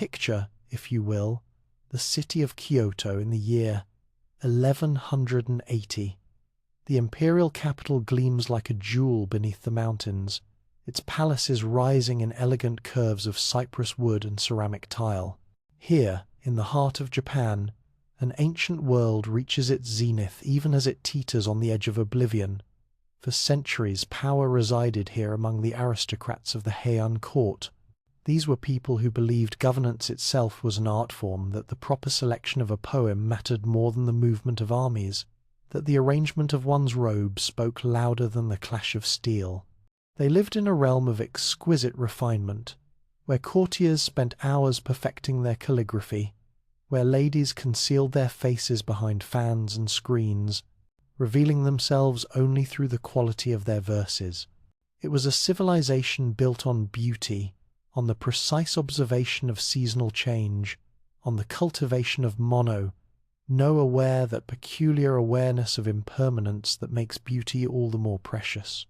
Picture, if you will, the city of Kyoto in the year 1180. The imperial capital gleams like a jewel beneath the mountains, its palaces rising in elegant curves of cypress wood and ceramic tile. Here, in the heart of Japan, an ancient world reaches its zenith even as it teeters on the edge of oblivion. For centuries, power resided here among the aristocrats of the Heian court. These were people who believed governance itself was an art form, that the proper selection of a poem mattered more than the movement of armies, that the arrangement of one's robe spoke louder than the clash of steel. They lived in a realm of exquisite refinement, where courtiers spent hours perfecting their calligraphy, where ladies concealed their faces behind fans and screens, revealing themselves only through the quality of their verses. It was a civilization built on beauty, on the precise observation of seasonal change, on the cultivation of aware that peculiar awareness of impermanence that makes beauty all the more precious.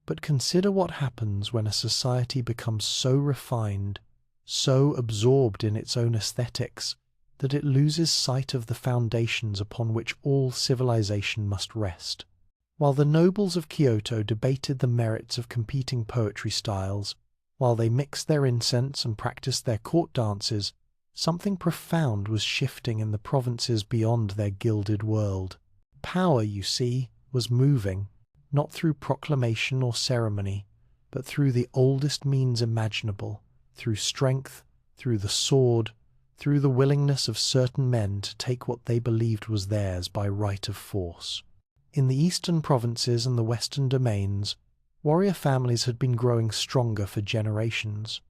But consider what happens when a society becomes so refined, so absorbed in its own aesthetics, that it loses sight of the foundations upon which all civilization must rest. While the nobles of Kyoto debated the merits of competing poetry styles, while they mixed their incense and practiced their court dances, something profound was shifting in the provinces beyond their gilded world. Power, you see, was moving, not through proclamation or ceremony, but through the oldest means imaginable, through strength, through the sword, through the willingness of certain men to take what they believed was theirs by right of force. In the eastern provinces and the western domains, warrior families had been growing stronger for generations.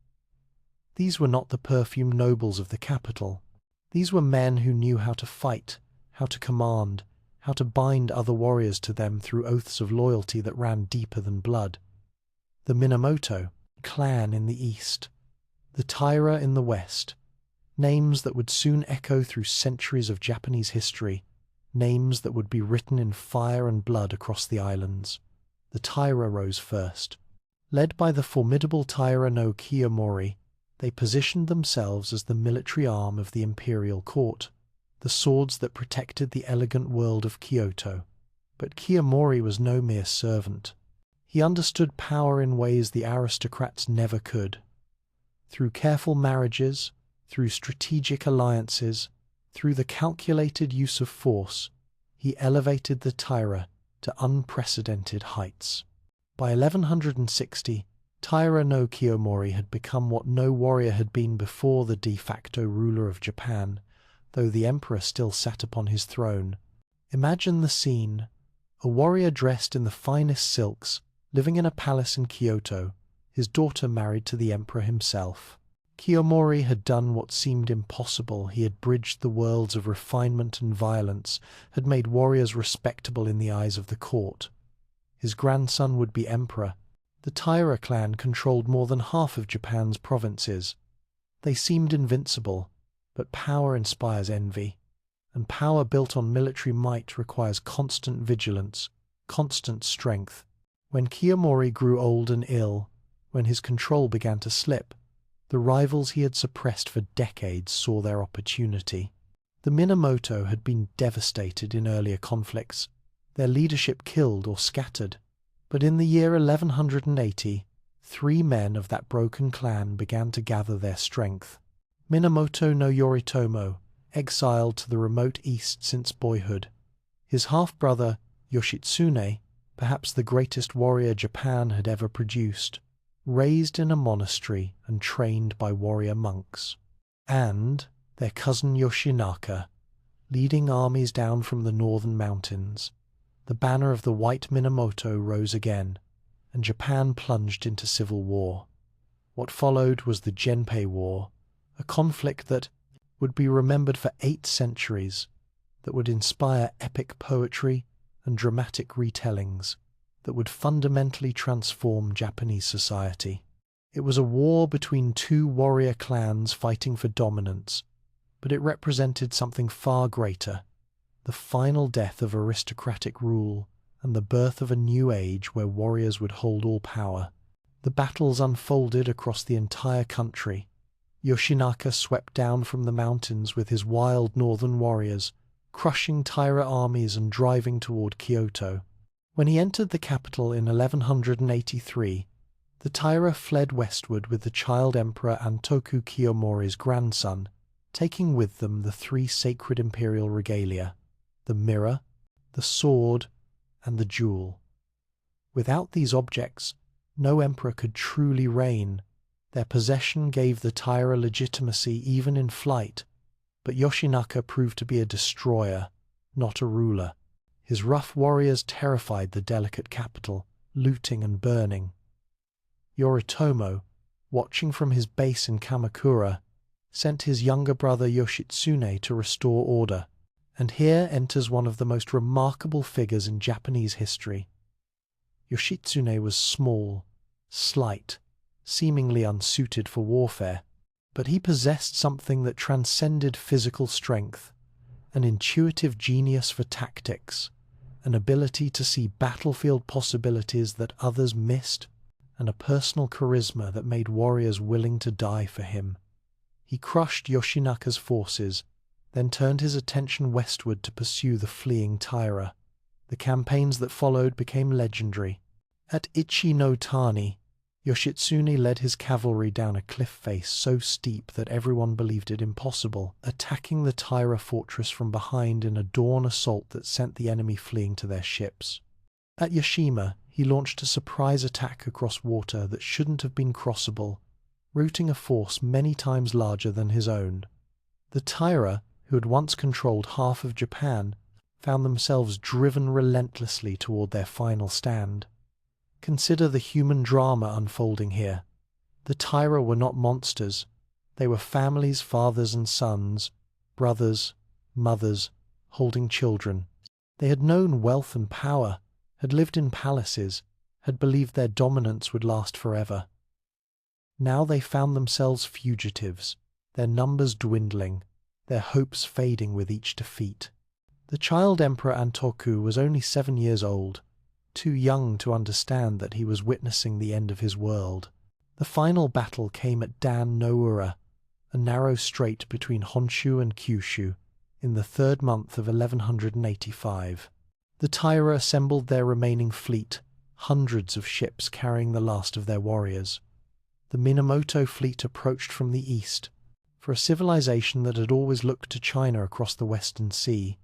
These were not the perfumed nobles of the capital. These were men who knew how to fight, how to command, how to bind other warriors to them through oaths of loyalty that ran deeper than blood. The Minamoto clan in the east, the Taira in the west, names that would soon echo through centuries of Japanese history, names that would be written in fire and blood across the islands. The Taira rose first. Led by the formidable Taira no Kiyomori, they positioned themselves as the military arm of the imperial court, the swords that protected the elegant world of Kyoto. But Kiyomori was no mere servant. He understood power in ways the aristocrats never could. Through careful marriages, through strategic alliances, through the calculated use of force, he elevated the Taira to unprecedented heights. By 1160, Taira no Kiyomori had become what no warrior had been before the de facto ruler of Japan, though the emperor still sat upon his throne. Imagine the scene: a warrior dressed in the finest silks, living in a palace in Kyoto, his daughter married to the emperor himself. Kiyomori had done what seemed impossible. He had bridged the worlds of refinement and violence, had made warriors respectable in the eyes of the court. His grandson would be emperor. The Taira clan controlled more than half of Japan's provinces. They seemed invincible, but power inspires envy, and power built on military might requires constant vigilance, constant strength. When Kiyomori grew old and ill, when his control began to slip, the rivals he had suppressed for decades saw their opportunity. The Minamoto had been devastated in earlier conflicts, their leadership killed or scattered. But in the year 1180, 3 men of that broken clan began to gather their strength. Minamoto no Yoritomo, exiled to the remote east since boyhood. His half-brother, Yoshitsune, perhaps the greatest warrior Japan had ever produced, raised in a monastery and trained by warrior monks. And their cousin Yoshinaka, leading armies down from the northern mountains. The banner of the white Minamoto rose again, and Japan plunged into civil war. What followed was the Genpei War, a conflict that would be remembered for 8 centuries, that would inspire epic poetry and dramatic retellings, that would fundamentally transform Japanese society. It was a war between 2 warrior clans fighting for dominance, but it represented something far greater: the final death of aristocratic rule and the birth of a new age where warriors would hold all power. The battles unfolded across the entire country. Yoshinaka swept down from the mountains with his wild northern warriors, crushing Taira armies and driving toward Kyoto. When he entered the capital in 1183, the Taira fled westward with the child emperor Antoku Kiyomori's grandson, taking with them the three sacred imperial regalia, the mirror, the sword, and the jewel. Without these objects, no emperor could truly reign. Their possession gave the Taira legitimacy even in flight, but Yoshinaka proved to be a destroyer, not a ruler. His rough warriors terrified the delicate capital, looting and burning. Yoritomo, watching from his base in Kamakura, sent his younger brother Yoshitsune to restore order, and here enters one of the most remarkable figures in Japanese history. Yoshitsune was small, slight, seemingly unsuited for warfare, but he possessed something that transcended physical strength, an intuitive genius for tactics, an ability to see battlefield possibilities that others missed, and a personal charisma that made warriors willing to die for him. He crushed Yoshinaka's forces, then turned his attention westward to pursue the fleeing Taira. The campaigns that followed became legendary. At Ichi no Tani, Yoshitsune led his cavalry down a cliff face so steep that everyone believed it impossible, attacking the Taira fortress from behind in a dawn assault that sent the enemy fleeing to their ships. At Yashima, he launched a surprise attack across water that shouldn't have been crossable, routing a force many times larger than his own. The Taira, who had once controlled half of Japan, found themselves driven relentlessly toward their final stand. Consider the human drama unfolding here. The Taira were not monsters. They were families, fathers and sons, brothers, mothers, holding children. They had known wealth and power, had lived in palaces, had believed their dominance would last forever. Now they found themselves fugitives, their numbers dwindling, their hopes fading with each defeat. The child Emperor Antoku was only 7 years old, too young to understand that he was witnessing the end of his world. The final battle came at Dan no Ura, a narrow strait between Honshu and Kyushu, in the 3rd month of 1185. The Taira assembled their remaining fleet, hundreds of ships carrying the last of their warriors. The Minamoto fleet approached from the east. For a civilization that had always looked to China across the Western Sea,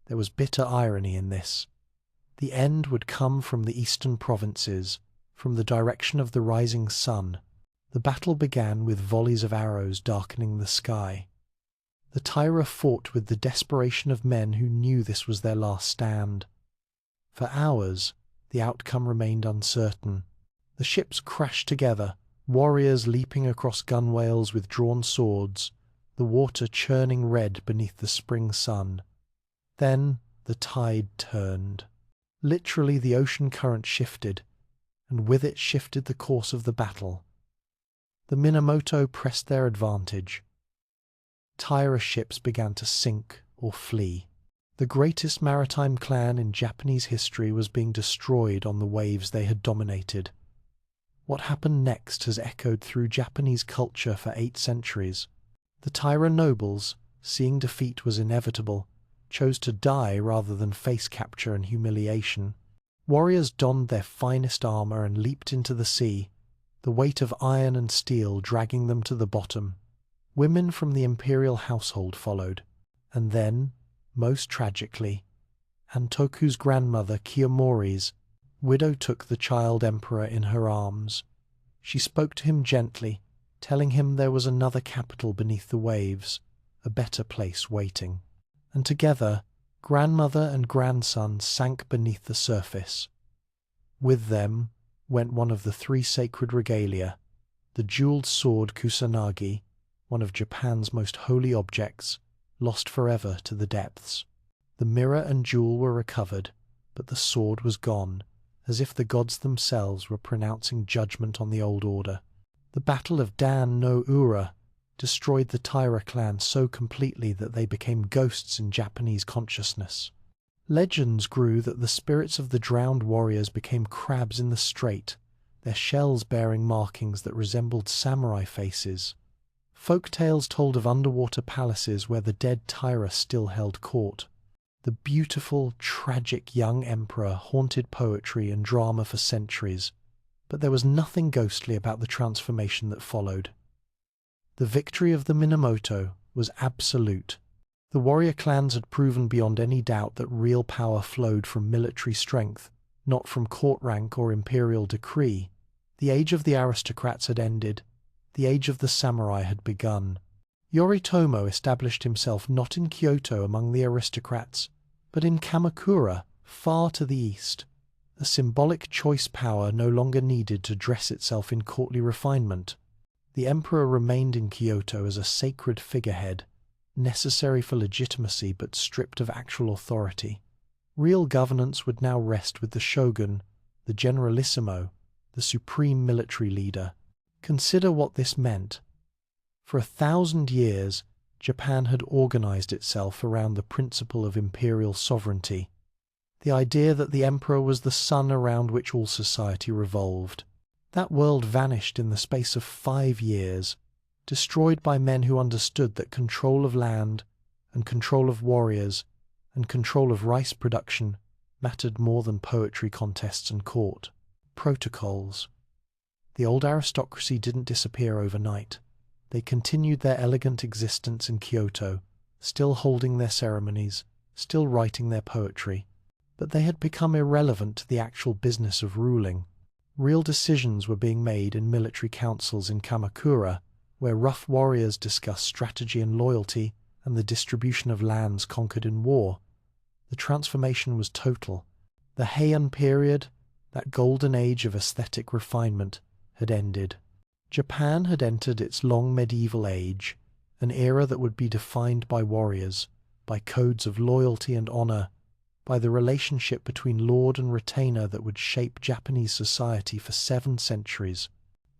there was bitter irony in this. The end would come from the eastern provinces, from the direction of the rising sun. The battle began with volleys of arrows darkening the sky. The Taira fought with the desperation of men who knew this was their last stand. For hours, the outcome remained uncertain. The ships crashed together, warriors leaping across gunwales with drawn swords, the water churning red beneath the spring sun. Then the tide turned. Literally, the ocean current shifted, and with it shifted the course of the battle. The Minamoto pressed their advantage. Taira ships began to sink or flee. The greatest maritime clan in Japanese history was being destroyed on the waves they had dominated. What happened next has echoed through Japanese culture for 8 centuries. The Taira nobles, seeing defeat was inevitable, chose to die rather than face capture and humiliation. Warriors donned their finest armor and leaped into the sea, the weight of iron and steel dragging them to the bottom. Women from the imperial household followed, and then, most tragically, Antoku's grandmother Kiyomori's widow took the child emperor in her arms. She spoke to him gently, telling him there was another capital beneath the waves, a better place waiting. And together, grandmother and grandson sank beneath the surface. With them went one of the 3 sacred regalia, the jeweled sword Kusanagi, one of Japan's most holy objects, lost forever to the depths. The mirror and jewel were recovered, but the sword was gone, as if the gods themselves were pronouncing judgment on the old order. The Battle of Dan no Ura destroyed the Taira clan so completely that they became ghosts in Japanese consciousness. Legends grew that the spirits of the drowned warriors became crabs in the strait, their shells bearing markings that resembled samurai faces. Folk tales told of underwater palaces where the dead Tyra still held court. The beautiful, tragic young emperor haunted poetry and drama for centuries, but there was nothing ghostly about the transformation that followed. The victory of the Minamoto was absolute. The warrior clans had proven beyond any doubt that real power flowed from military strength, not from court rank or imperial decree. The age of the aristocrats had ended. The age of the samurai had begun. Yoritomo established himself not in Kyoto among the aristocrats, but in Kamakura, far to the east. A symbolic choice power no longer needed to dress itself in courtly refinement. The emperor remained in Kyoto as a sacred figurehead, necessary for legitimacy but stripped of actual authority. Real governance would now rest with the shogun, the generalissimo, the supreme military leader. Consider what this meant. For 1,000 years, Japan had organized itself around the principle of imperial sovereignty, the idea that the emperor was the sun around which all society revolved. That world vanished in the space of 5 years, destroyed by men who understood that control of land and control of warriors and control of rice production mattered more than poetry contests and court protocols. The old aristocracy didn't disappear overnight. They continued their elegant existence in Kyoto, still holding their ceremonies, still writing their poetry, but they had become irrelevant to the actual business of ruling. Real decisions were being made in military councils in Kamakura, where rough warriors discussed strategy and loyalty and the distribution of lands conquered in war. The transformation was total. The Heian period, that golden age of aesthetic refinement, had ended. Japan had entered its long medieval age, an era that would be defined by warriors, by codes of loyalty and honor, by the relationship between lord and retainer that would shape Japanese society for 7 centuries.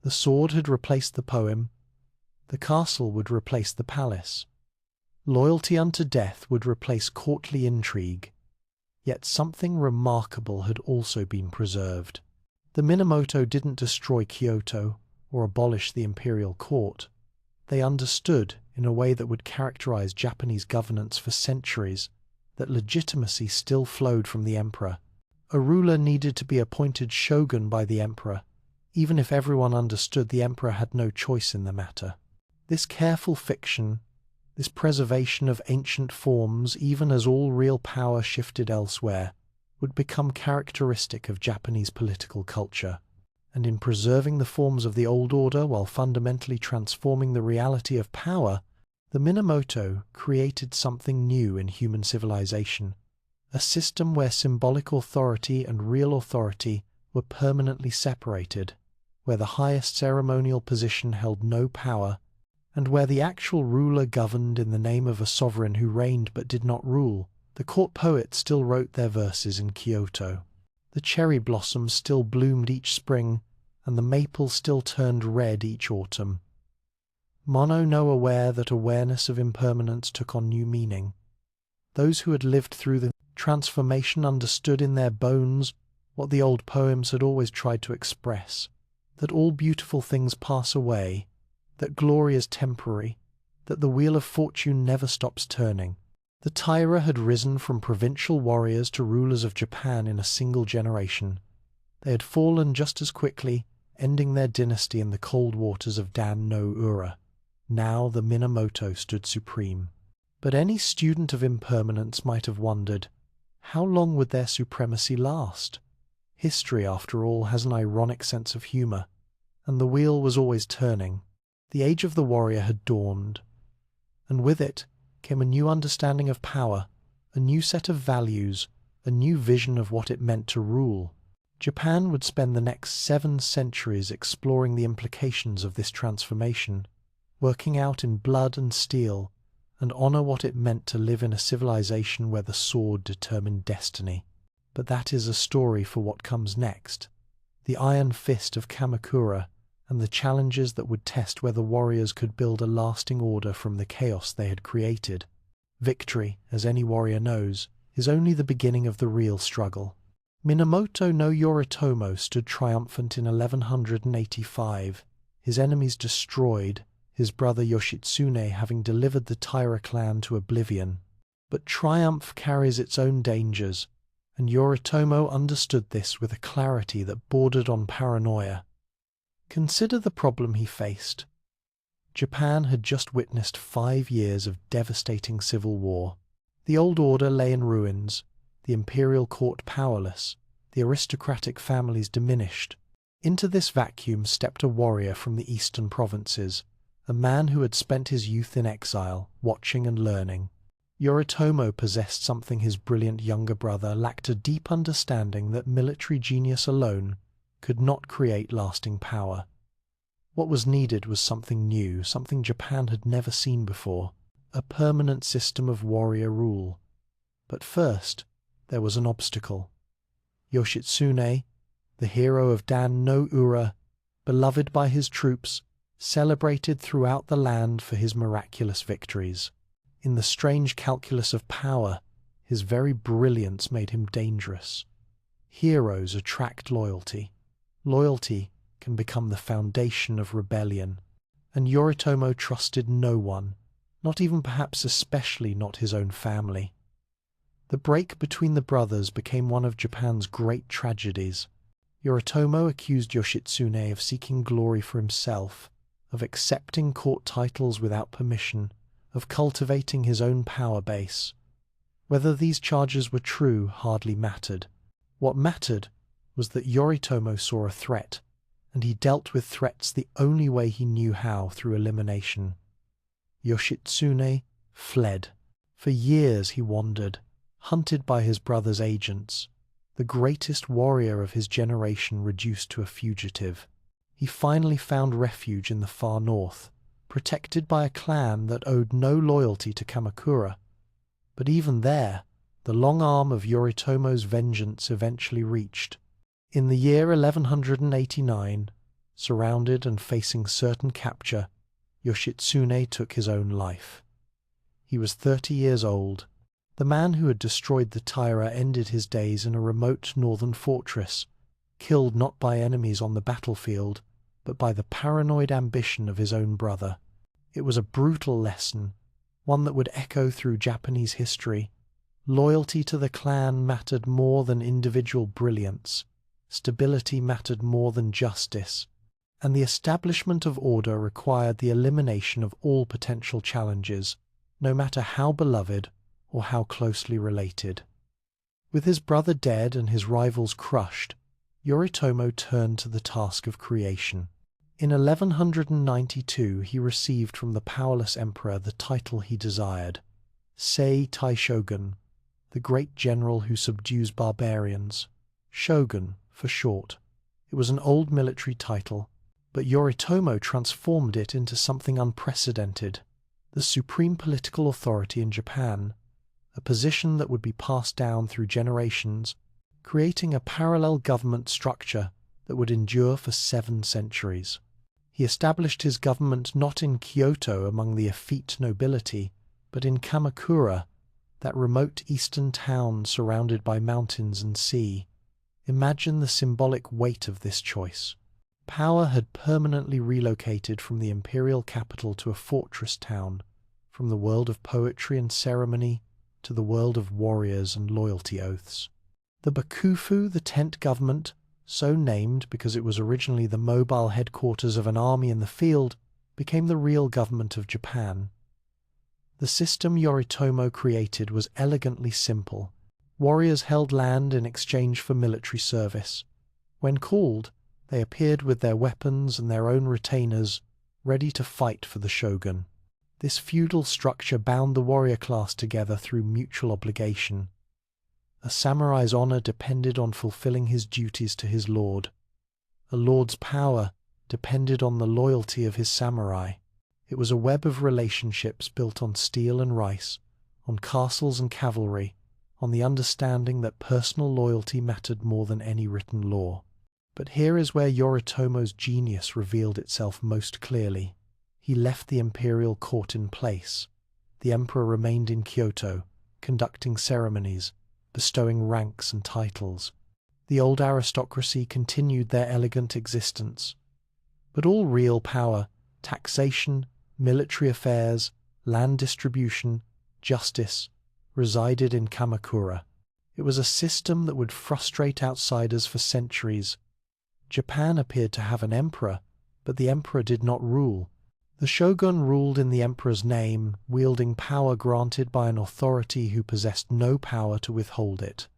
The sword had replaced the poem. The castle would replace the palace. Loyalty unto death would replace courtly intrigue. Yet something remarkable had also been preserved. The Minamoto didn't destroy Kyoto or abolish the imperial court. They understood, in a way that would characterize Japanese governance for centuries, that legitimacy still flowed from the emperor. A ruler needed to be appointed shogun by the emperor, even if everyone understood the emperor had no choice in the matter. This careful fiction, this preservation of ancient forms even as all real power shifted elsewhere, would become characteristic of Japanese political culture. And in preserving the forms of the old order while fundamentally transforming the reality of power, the Minamoto created something new in human civilization, a system where symbolic authority and real authority were permanently separated, where the highest ceremonial position held no power, and where the actual ruler governed in the name of a sovereign who reigned but did not rule. The court poets still wrote their verses in Kyoto. The cherry blossoms still bloomed each spring, and the maple still turned red each autumn. Mono no aware that awareness of impermanence took on new meaning. Those who had lived through the transformation understood in their bones what the old poems had always tried to express, that all beautiful things pass away, that glory is temporary, that the wheel of fortune never stops turning. The Taira had risen from provincial warriors to rulers of Japan in a single generation. They had fallen just as quickly, ending their dynasty in the cold waters of Dan no Ura. Now the Minamoto stood supreme. But any student of impermanence might have wondered, how long would their supremacy last? History, after all, has an ironic sense of humor, and the wheel was always turning. The age of the warrior had dawned, and with it came a new understanding of power, a new set of values, a new vision of what it meant to rule. Japan would spend the next 7 centuries exploring the implications of this transformation, working out in blood and steel, and honor what it meant to live in a civilization where the sword determined destiny. But that is a story for what comes next. The iron fist of Kamakura, and the challenges that would test whether warriors could build a lasting order from the chaos they had created. Victory, as any warrior knows, is only the beginning of the real struggle. Minamoto no Yoritomo stood triumphant in 1185, his enemies destroyed, his brother Yoshitsune having delivered the Taira clan to oblivion. But triumph carries its own dangers, and Yoritomo understood this with a clarity that bordered on paranoia. Consider the problem he faced. Japan had just witnessed 5 years of devastating civil war. The old order lay in ruins, the imperial court powerless, the aristocratic families diminished. Into this vacuum stepped a warrior from the eastern provinces, a man who had spent his youth in exile, watching and learning. Yoritomo possessed something his brilliant younger brother lacked: a deep understanding that military genius alone could not create lasting power. What was needed was something new, something Japan had never seen before, a permanent system of warrior rule. But first, there was an obstacle. Yoshitsune, the hero of Dan no Ura, beloved by his troops, celebrated throughout the land for his miraculous victories. In the strange calculus of power, his very brilliance made him dangerous. Heroes attract loyalty. Loyalty can become the foundation of rebellion, and Yoritomo trusted no one, not even perhaps especially not his own family. The break between the brothers became one of Japan's great tragedies. Yoritomo accused Yoshitsune of seeking glory for himself, of accepting court titles without permission, of cultivating his own power base. Whether these charges were true hardly mattered. What mattered was that Yoritomo saw a threat, and he dealt with threats the only way he knew how: through elimination. Yoshitsune fled. For years he wandered, hunted by his brother's agents, the greatest warrior of his generation reduced to a fugitive. He finally found refuge in the far north, protected by a clan that owed no loyalty to Kamakura. But even there, the long arm of Yoritomo's vengeance eventually reached. In the year 1189, surrounded and facing certain capture, Yoshitsune took his own life. He was 30 years old. The man who had destroyed the Taira ended his days in a remote northern fortress, killed not by enemies on the battlefield, but by the paranoid ambition of his own brother. It was a brutal lesson, one that would echo through Japanese history. Loyalty to the clan mattered more than individual brilliance. Stability mattered more than justice, and the establishment of order required the elimination of all potential challenges, no matter how beloved or how closely related. With his brother dead and his rivals crushed, Yoritomo turned to the task of creation. In 1192 he received from the powerless emperor the title he desired, Sei Taishogun, the great general who subdues barbarians. Shogun, for short. It was an old military title, but Yoritomo transformed it into something unprecedented: the supreme political authority in Japan, a position that would be passed down through generations, creating a parallel government structure that would endure for 7 centuries. He established his government not in Kyoto among the effete nobility, but in Kamakura, that remote eastern town surrounded by mountains and sea. Imagine the symbolic weight of this choice. Power had permanently relocated from the imperial capital to a fortress town, from the world of poetry and ceremony to the world of warriors and loyalty oaths. The Bakufu, the tent government, so named because it was originally the mobile headquarters of an army in the field, became the real government of Japan. The system Yoritomo created was elegantly simple. Warriors held land in exchange for military service. When called, they appeared with their weapons and their own retainers, ready to fight for the shogun. This feudal structure bound the warrior class together through mutual obligation. A samurai's honor depended on fulfilling his duties to his lord. A lord's power depended on the loyalty of his samurai. It was a web of relationships built on steel and rice, on castles and cavalry, on the understanding that personal loyalty mattered more than any written law. But here is where Yoritomo's genius revealed itself most clearly. He left the imperial court in place. The emperor remained in Kyoto, conducting ceremonies, bestowing ranks and titles. The old aristocracy continued their elegant existence. But all real power, taxation, military affairs, land distribution, justice, resided in Kamakura. It was a system that would frustrate outsiders for centuries. Japan appeared to have an emperor, but the emperor did not rule. The shogun ruled in the emperor's name, wielding power granted by an authority who possessed no power to withhold it.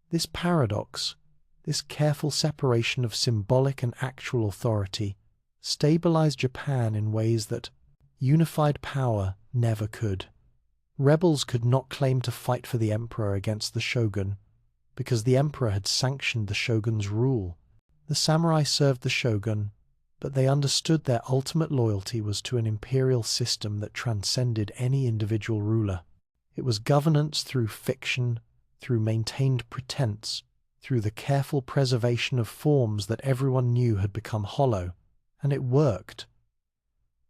This paradox, this careful separation of symbolic and actual authority, stabilized Japan in ways that unified power never could. Rebels could not claim to fight for the emperor against the shogun, because the emperor had sanctioned the shogun's rule. The samurai served the shogun, but they understood their ultimate loyalty was to an imperial system that transcended any individual ruler. It was governance through fiction, through maintained pretense, through the careful preservation of forms that everyone knew had become hollow, and it worked.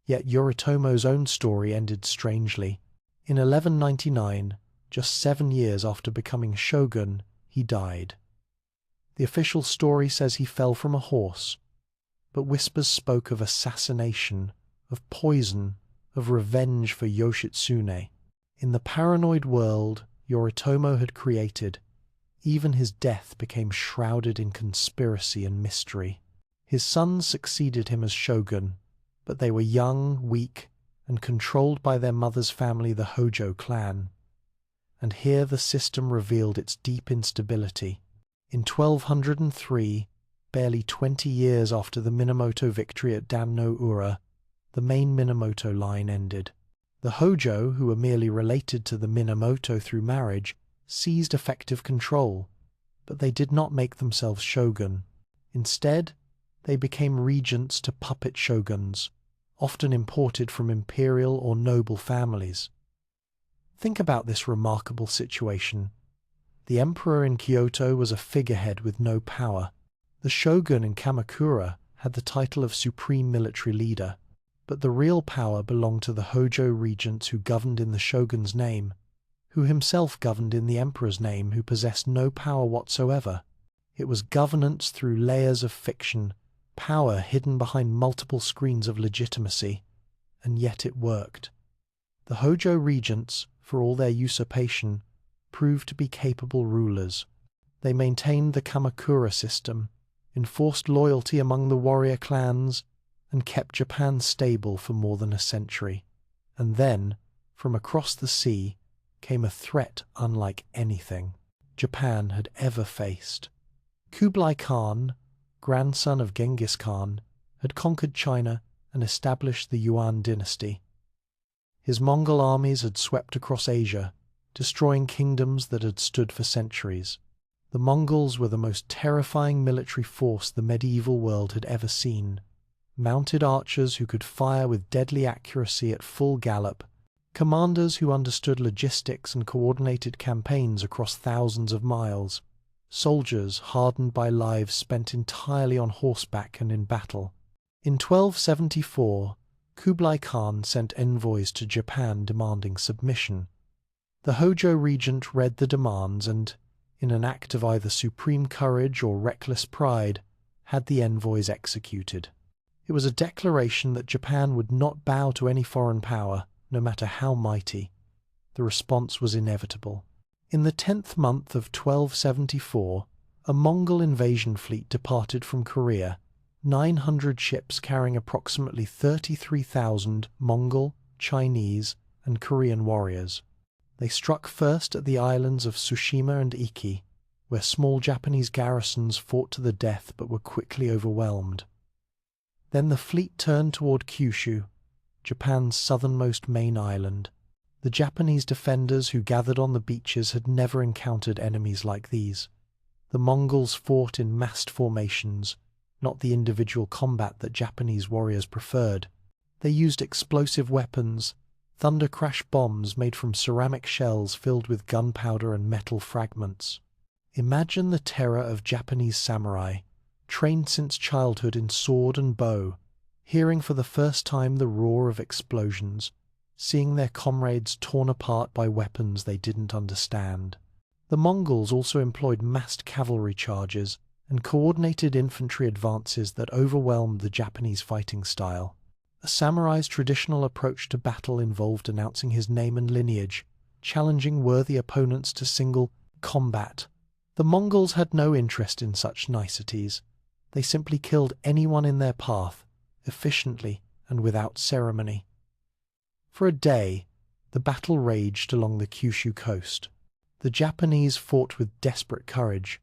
Yet Yoritomo's own story ended strangely. In 1199, just 7 years after becoming shogun, he died. The official story says he fell from a horse, but whispers spoke of assassination, of poison, of revenge for Yoshitsune. In the paranoid world Yoritomo had created, even his death became shrouded in conspiracy and mystery. His sons succeeded him as shogun, but they were young, weak, and controlled by their mother's family, the Hojo clan. And here the system revealed its deep instability. In 1203, barely 20 years after the Minamoto victory at Dan-no-Ura, the main Minamoto line ended. The Hojo, who were merely related to the Minamoto through marriage, seized effective control, but they did not make themselves shogun. Instead, they became regents to puppet shoguns, often imported from imperial or noble families. Think about this remarkable situation. The emperor in Kyoto was a figurehead with no power. The shogun in Kamakura had the title of supreme military leader, but the real power belonged to the Hojo regents who governed in the shogun's name, who himself governed in the emperor's name, who possessed no power whatsoever. It was governance through layers of fiction, power hidden behind multiple screens of legitimacy, and yet it worked. The Hojo regents, for all their usurpation, proved to be capable rulers. They maintained the Kamakura system, enforced loyalty among the warrior clans, and kept Japan stable for more than a century. And then, from across the sea, came a threat unlike anything Japan had ever faced. Kublai Khan, grandson of Genghis Khan, had conquered China and established the Yuan dynasty. His Mongol armies had swept across Asia, destroying kingdoms that had stood for centuries. The Mongols were the most terrifying military force the medieval world had ever seen. Mounted archers who could fire with deadly accuracy at full gallop, commanders who understood logistics and coordinated campaigns across thousands of miles, soldiers hardened by lives spent entirely on horseback and in battle. In 1274, Kublai Khan sent envoys to Japan demanding submission. The Hojo regent read the demands and, in an act of either supreme courage or reckless pride, had the envoys executed. It was a declaration that Japan would not bow to any foreign power, no matter how mighty. The response was inevitable. In the 10th month of 1274, a Mongol invasion fleet departed from Korea, 900 ships carrying approximately 33,000 Mongol, Chinese, and Korean warriors. They struck first at the islands of Tsushima and Iki, where small Japanese garrisons fought to the death but were quickly overwhelmed. Then the fleet turned toward Kyushu, Japan's southernmost main island. The Japanese defenders who gathered on the beaches had never encountered enemies like these. The Mongols fought in massed formations, not the individual combat that Japanese warriors preferred. They used explosive weapons, thunder crash bombs made from ceramic shells filled with gunpowder and metal fragments. Imagine the terror of Japanese samurai, trained since childhood in sword and bow, hearing for the first time the roar of explosions, seeing their comrades torn apart by weapons they didn't understand. The Mongols also employed massed cavalry charges and coordinated infantry advances that overwhelmed the Japanese fighting style. A samurai's traditional approach to battle involved announcing his name and lineage, challenging worthy opponents to single combat. The Mongols had no interest in such niceties. They simply killed anyone in their path, efficiently and without ceremony. For a day, the battle raged along the Kyushu coast. The Japanese fought with desperate courage,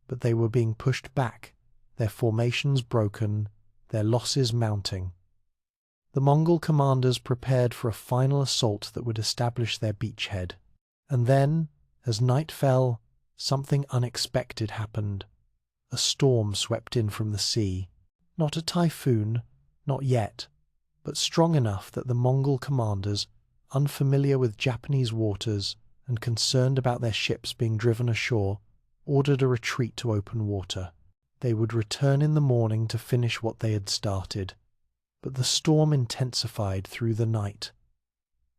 but they were being pushed back, their formations broken, their losses mounting. The Mongol commanders prepared for a final assault that would establish their beachhead. And then, as night fell, something unexpected happened. A storm swept in from the sea. Not a typhoon, not yet, but strong enough that the Mongol commanders, unfamiliar with Japanese waters and concerned about their ships being driven ashore, ordered a retreat to open water. They would return in the morning to finish what they had started. But the storm intensified through the night.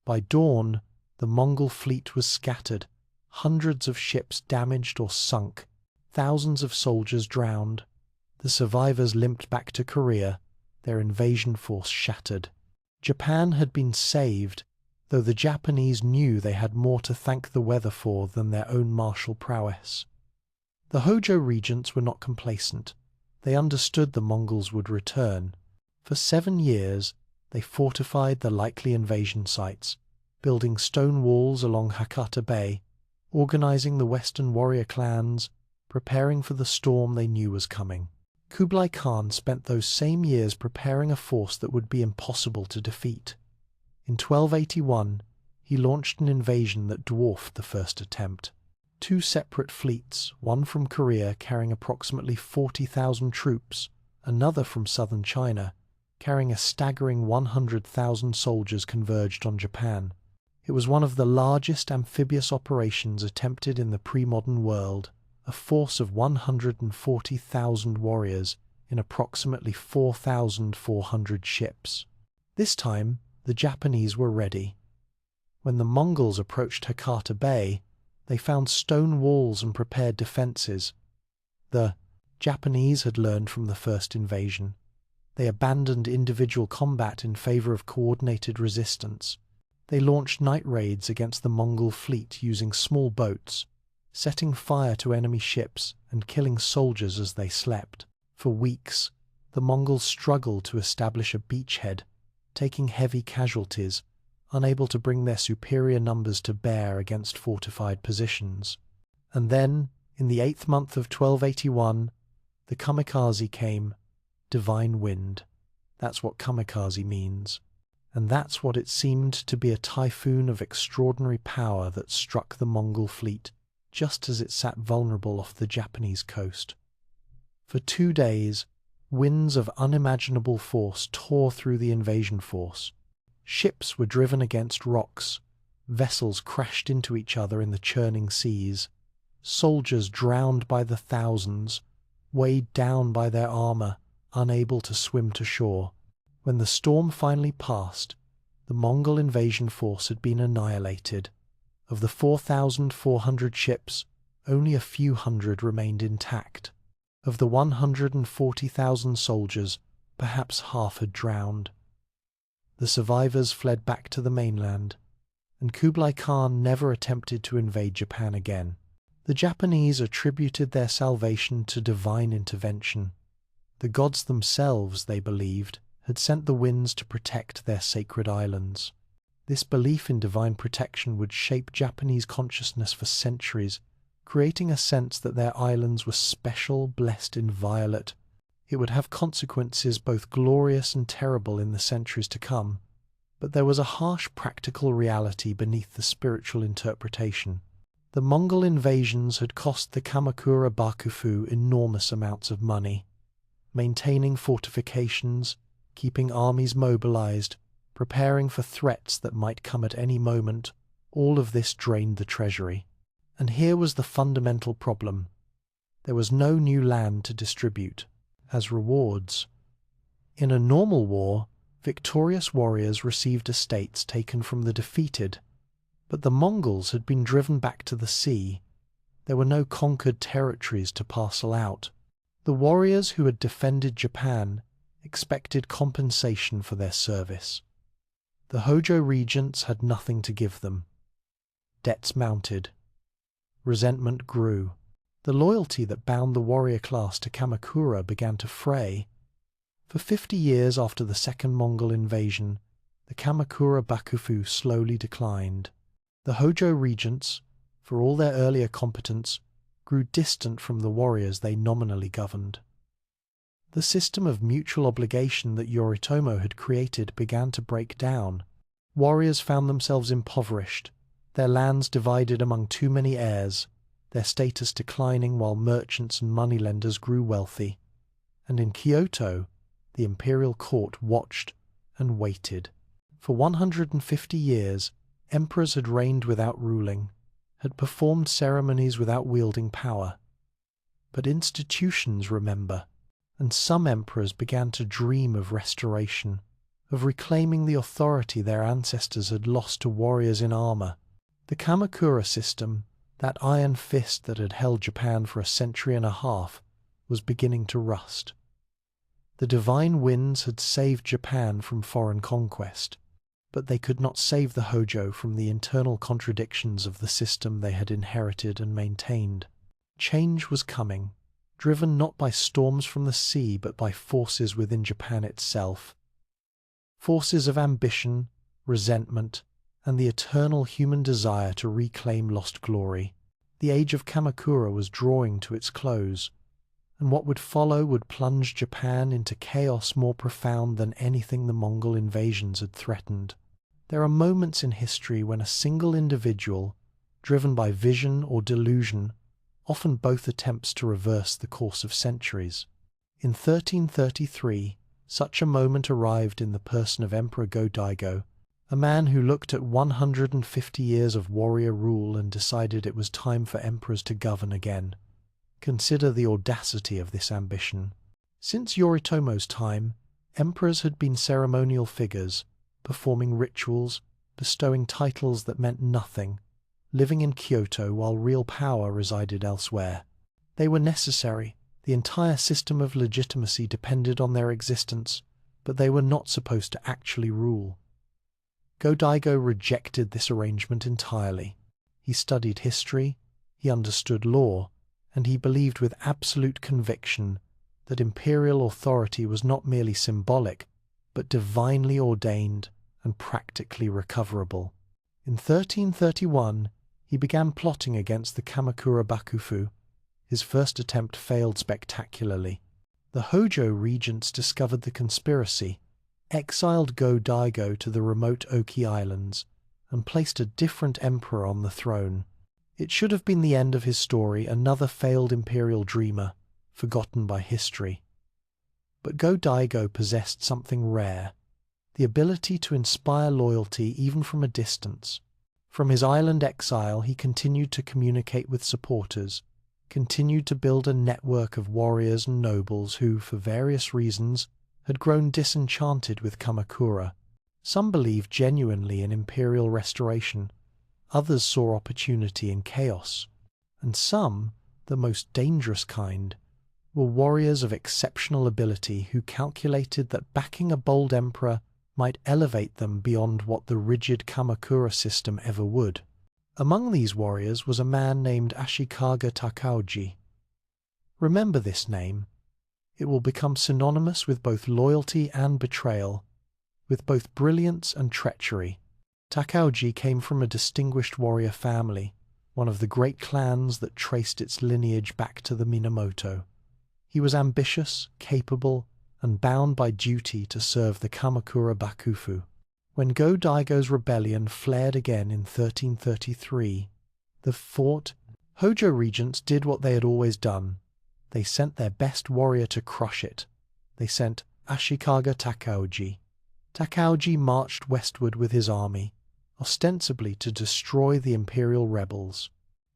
By dawn, the Mongol fleet was scattered, hundreds of ships damaged or sunk, thousands of soldiers drowned. The survivors limped back to Korea, their invasion force shattered. Japan had been saved, though the Japanese knew they had more to thank the weather for than their own martial prowess. The Hojo regents were not complacent. They understood the Mongols would return. For 7 years, they fortified the likely invasion sites, building stone walls along Hakata Bay, organizing the western warrior clans, preparing for the storm they knew was coming. Kublai Khan spent those same years preparing a force that would be impossible to defeat. In 1281, he launched an invasion that dwarfed the first attempt. 2 separate fleets, one from Korea carrying approximately 40,000 troops, another from southern China, carrying a staggering 100,000 soldiers, converged on Japan. It was one of the largest amphibious operations attempted in the pre-modern world, a force of 140,000 warriors in approximately 4,400 ships. This time, the Japanese were ready. When the Mongols approached Hakata Bay, they found stone walls and prepared defenses. The Japanese had learned from the first invasion. They abandoned individual combat in favor of coordinated resistance. They launched night raids against the Mongol fleet using small boats, setting fire to enemy ships and killing soldiers as they slept. For weeks, the Mongols struggled to establish a beachhead, taking heavy casualties, unable to bring their superior numbers to bear against fortified positions. And then, in the 8th month of 1281, the kamikaze came. Divine wind. That's what kamikaze means. And that's what it seemed to be, a typhoon of extraordinary power that struck the Mongol fleet just as it sat vulnerable off the Japanese coast. For 2 days, winds of unimaginable force tore through the invasion force. Ships were driven against rocks, vessels crashed into each other in the churning seas, soldiers drowned by the thousands, weighed down by their armor, unable to swim to shore. When the storm finally passed, the Mongol invasion force had been annihilated. Of the 4,400 ships, only a few hundred remained intact. Of the 140,000 soldiers, perhaps half had drowned. The survivors fled back to the mainland, and Kublai Khan never attempted to invade Japan again. The Japanese attributed their salvation to divine intervention. The gods themselves, they believed, had sent the winds to protect their sacred islands. This belief in divine protection would shape Japanese consciousness for centuries, creating a sense that their islands were special, blessed, inviolate. It would have consequences both glorious and terrible in the centuries to come, but there was a harsh practical reality beneath the spiritual interpretation. The Mongol invasions had cost the Kamakura Bakufu enormous amounts of money. Maintaining fortifications, keeping armies mobilized, preparing for threats that might come at any moment, all of this drained the treasury. And here was the fundamental problem. There was no new land to distribute as rewards. In a normal war, victorious warriors received estates taken from the defeated, but the Mongols had been driven back to the sea. There were no conquered territories to parcel out. The warriors who had defended Japan expected compensation for their service. The Hojo regents had nothing to give them. Debts mounted. Resentment grew. The loyalty that bound the warrior class to Kamakura began to fray. For 50 years after the second Mongol invasion, the Kamakura Bakufu slowly declined. The Hojo regents, for all their earlier competence, grew distant from the warriors they nominally governed. The system of mutual obligation that Yoritomo had created began to break down. Warriors found themselves impoverished, their lands divided among too many heirs, their status declining while merchants and moneylenders grew wealthy. And in Kyoto, the imperial court watched and waited. For 150 years, emperors had reigned without ruling, had performed ceremonies without wielding power. But institutions remember, and some emperors began to dream of restoration, of reclaiming the authority their ancestors had lost to warriors in armor. The Kamakura system, that iron fist that had held Japan for a century and a half, was beginning to rust. The divine winds had saved Japan from foreign conquest, but they could not save the Hojo from the internal contradictions of the system they had inherited and maintained. Change was coming, driven not by storms from the sea but by forces within Japan itself. Forces of ambition, resentment, and the eternal human desire to reclaim lost glory. The age of Kamakura was drawing to its close, and what would follow would plunge Japan into chaos more profound than anything the Mongol invasions had threatened. There are moments in history when a single individual, driven by vision or delusion, often both attempts to reverse the course of centuries. In 1333, such a moment arrived in the person of Emperor Go-Daigo, a man who looked at 150 years of warrior rule and decided it was time for emperors to govern again. Consider the audacity of this ambition. Since Yoritomo's time, emperors had been ceremonial figures, performing rituals, bestowing titles that meant nothing, living in Kyoto while real power resided elsewhere. They were necessary. The entire system of legitimacy depended on their existence, but they were not supposed to actually rule. Go-Daigo rejected this arrangement entirely. He studied history, he understood law, and he believed with absolute conviction that imperial authority was not merely symbolic, but divinely ordained and practically recoverable. In 1331, he began plotting against the Kamakura Bakufu. His first attempt failed spectacularly. The Hojo regents discovered the conspiracy, exiled Go-Daigo to the remote Oki Islands, and placed a different emperor on the throne. It should have been the end of his story, another failed imperial dreamer, forgotten by history. But Go-Daigo possessed something rare, the ability to inspire loyalty even from a distance. From his island exile, he continued to communicate with supporters, continued to build a network of warriors and nobles who, for various reasons, had grown disenchanted with Kamakura. Some believed genuinely in imperial restoration, others saw opportunity in chaos, and some, the most dangerous kind, were warriors of exceptional ability who calculated that backing a bold emperor might elevate them beyond what the rigid Kamakura system ever would. Among these warriors was a man named Ashikaga Takauji. Remember this name. It will become synonymous with both loyalty and betrayal, with both brilliance and treachery. Takauji came from a distinguished warrior family, one of the great clans that traced its lineage back to the Minamoto. He was ambitious, capable, and bound by duty to serve the Kamakura Bakufu. When Go-Daigo's rebellion flared again in 1333, the fort Hojo regents did what they had always done. They sent their best warrior to crush it. They sent Ashikaga Takauji. Takauji marched westward with his army, ostensibly to destroy the imperial rebels.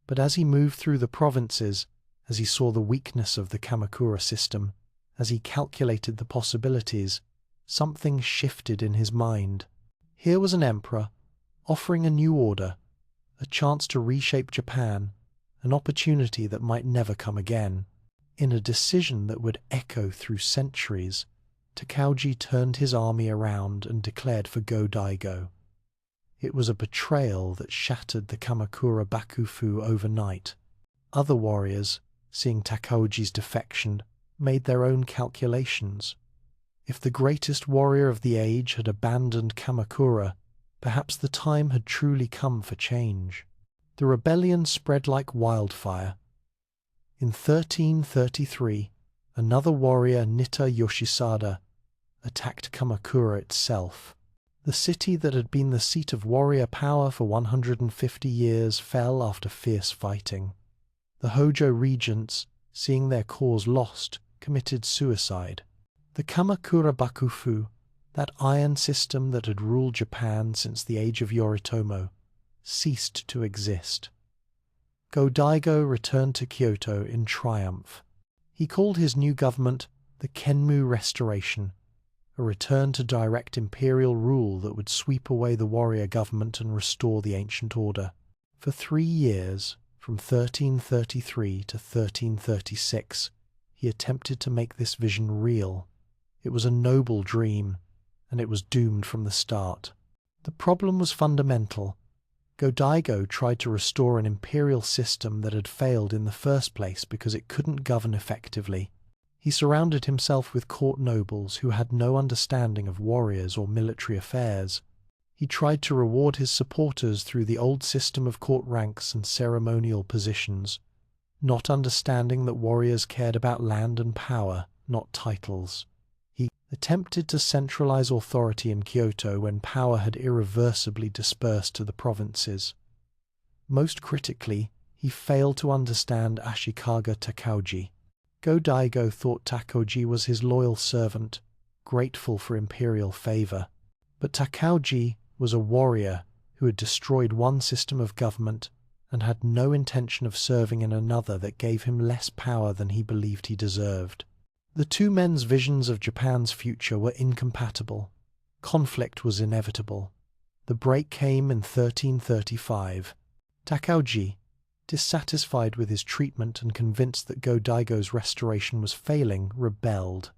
But as he moved through the provinces, as he saw the weakness of the Kamakura system, as he calculated the possibilities, something shifted in his mind. Here was an emperor, offering a new order, a chance to reshape Japan, an opportunity that might never come again. In a decision that would echo through centuries, Takauji turned his army around and declared for Go-Daigo. It was a betrayal that shattered the Kamakura Bakufu overnight. Other warriors, seeing Takauji's defection, made their own calculations. If the greatest warrior of the age had abandoned Kamakura, perhaps the time had truly come for change. The rebellion spread like wildfire. In 1333, another warrior, Nitta Yoshisada, attacked Kamakura itself. The city that had been the seat of warrior power for 150 years fell after fierce fighting. The Hojo regents, seeing their cause lost, committed suicide. The Kamakura Bakufu, that iron system that had ruled Japan since the age of Yoritomo, ceased to exist. Go-Daigo returned to Kyoto in triumph. He called his new government the Kenmu Restoration, a return to direct imperial rule that would sweep away the warrior government and restore the ancient order. For 3 years, from 1333 to 1336, he attempted to make this vision real. It was a noble dream, and it was doomed from the start. The problem was fundamental. Go-Daigo tried to restore an imperial system that had failed in the first place because it couldn't govern effectively. He surrounded himself with court nobles who had no understanding of warriors or military affairs. He tried to reward his supporters through the old system of court ranks and ceremonial positions, not understanding that warriors cared about land and power, not titles. He attempted to centralize authority in Kyoto when power had irreversibly dispersed to the provinces. Most critically, he failed to understand Ashikaga Takauji. Go-Daigo thought Takauji was his loyal servant, grateful for imperial favor. But Takauji was a warrior who had destroyed one system of government and had no intention of serving in another that gave him less power than he believed he deserved. The two men's visions of Japan's future were incompatible. Conflict was inevitable. The break came in 1335. Takauji, dissatisfied with his treatment and convinced that Go-Daigo's restoration was failing, rebelled.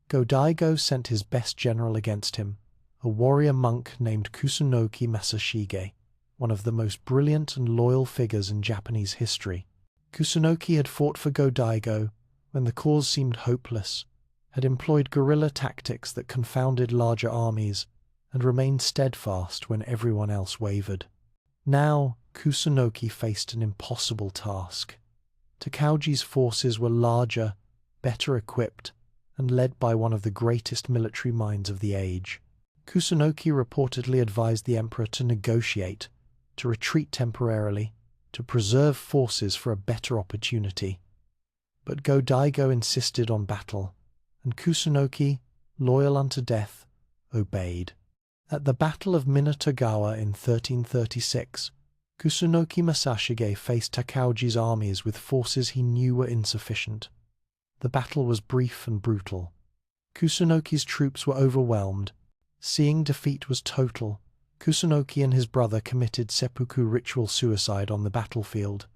Go-Daigo sent his best general against him, a warrior monk named Kusunoki Masashige, one of the most brilliant and loyal figures in Japanese history. Kusunoki had fought for Go-Daigo when the cause seemed hopeless, had employed guerrilla tactics that confounded larger armies, and remained steadfast when everyone else wavered. Now, Kusunoki faced an impossible task. Takauji's forces were larger, better equipped, and led by one of the greatest military minds of the age. Kusunoki reportedly advised the emperor to negotiate, to retreat temporarily, to preserve forces for a better opportunity. But Go-Daigo insisted on battle, and Kusunoki, loyal unto death, obeyed. At the Battle of Minatogawa in 1336, Kusunoki Masashige faced Takauji's armies with forces he knew were insufficient. The battle was brief and brutal. Kusunoki's troops were overwhelmed. Seeing defeat was total, Kusunoki and his brother committed seppuku ritual suicide on the battlefield.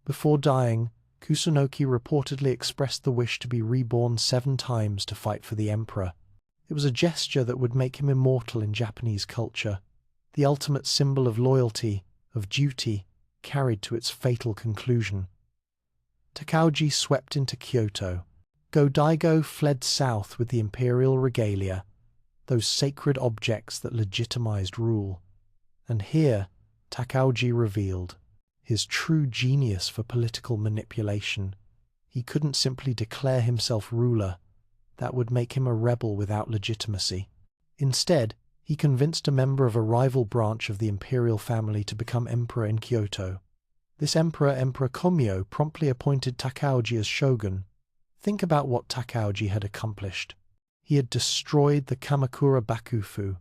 Before dying, Kusunoki reportedly expressed the wish to be reborn 7 times to fight for the emperor. It was a gesture that would make him immortal in Japanese culture, the ultimate symbol of loyalty, of duty, carried to its fatal conclusion. Takauji swept into Kyoto. Go-Daigo fled south with the imperial regalia, those sacred objects that legitimized rule. And here, Takauji revealed his true genius for political manipulation. He couldn't simply declare himself ruler. That would make him a rebel without legitimacy. Instead, he convinced a member of a rival branch of the imperial family to become emperor in Kyoto. This emperor, Emperor Komyo, promptly appointed Takauji as shogun. Think about what Takauji had accomplished. He had destroyed the Kamakura Bakufu.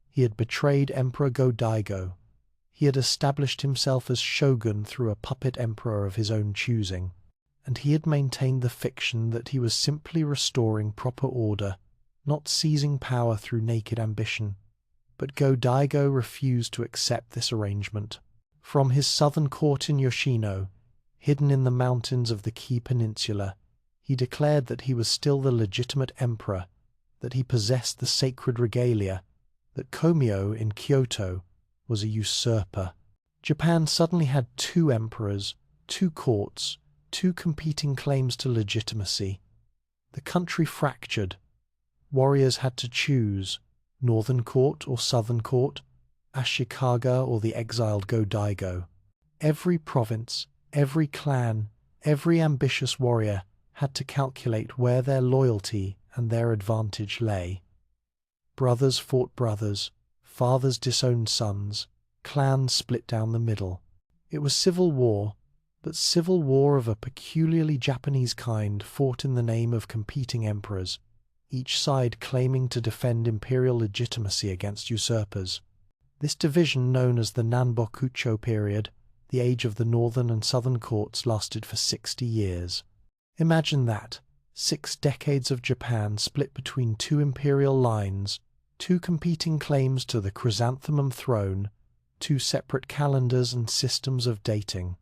He had betrayed Emperor Go-Daigo. He had established himself as shogun through a puppet emperor of his own choosing. And he had maintained the fiction that he was simply restoring proper order, not seizing power through naked ambition. But Go-Daigo refused to accept this arrangement. From his southern court in Yoshino, hidden in the mountains of the Kii Peninsula, he declared that he was still the legitimate emperor, that he possessed the sacred regalia, that Komio in Kyoto was a usurper. Japan suddenly had two emperors, two courts, two competing claims to legitimacy. The country fractured. Warriors had to choose, northern court or southern court, Ashikaga or the exiled Go-Daigo. Every province, every clan, every ambitious warrior had to calculate where their loyalty and their advantage lay. Brothers fought brothers, fathers disowned sons, clans split down the middle. It was civil war, but civil war of a peculiarly Japanese kind fought in the name of competing emperors, each side claiming to defend imperial legitimacy against usurpers. This division, known as the Nanbokucho period, the age of the northern and southern courts, lasted for 60 years. Imagine that, 6 decades of Japan split between two imperial lines, two competing claims to the chrysanthemum throne, two separate calendars and systems of dating.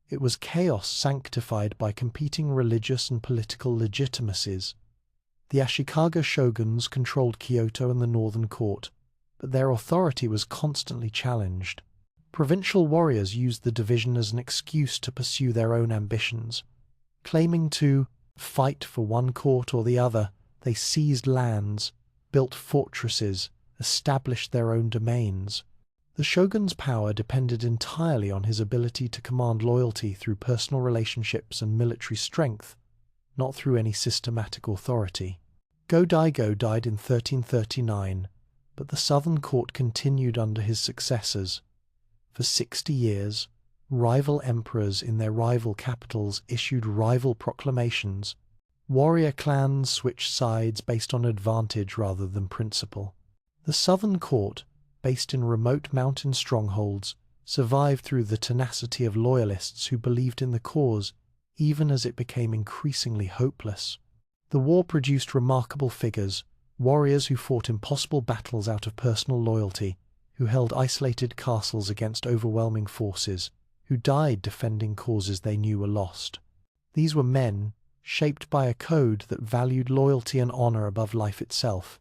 It was chaos sanctified by competing religious and political legitimacies. The Ashikaga shoguns controlled Kyoto and the northern court, but their authority was constantly challenged. Provincial warriors used the division as an excuse to pursue their own ambitions. Claiming to fight for one court or the other, they seized lands, built fortresses, established their own domains. The shogun's power depended entirely on his ability to command loyalty through personal relationships and military strength, not through any systematic authority. Go-Daigo died in 1339, but the southern court continued under his successors. For 60 years, rival emperors in their rival capitals issued rival proclamations. Warrior clans switched sides based on advantage rather than principle. The southern court, based in remote mountain strongholds, survived through the tenacity of loyalists who believed in the cause, even as it became increasingly hopeless. The war produced remarkable figures, warriors who fought impossible battles out of personal loyalty, who held isolated castles against overwhelming forces, who died defending causes they knew were lost. These were men, shaped by a code that valued loyalty and honor above life itself,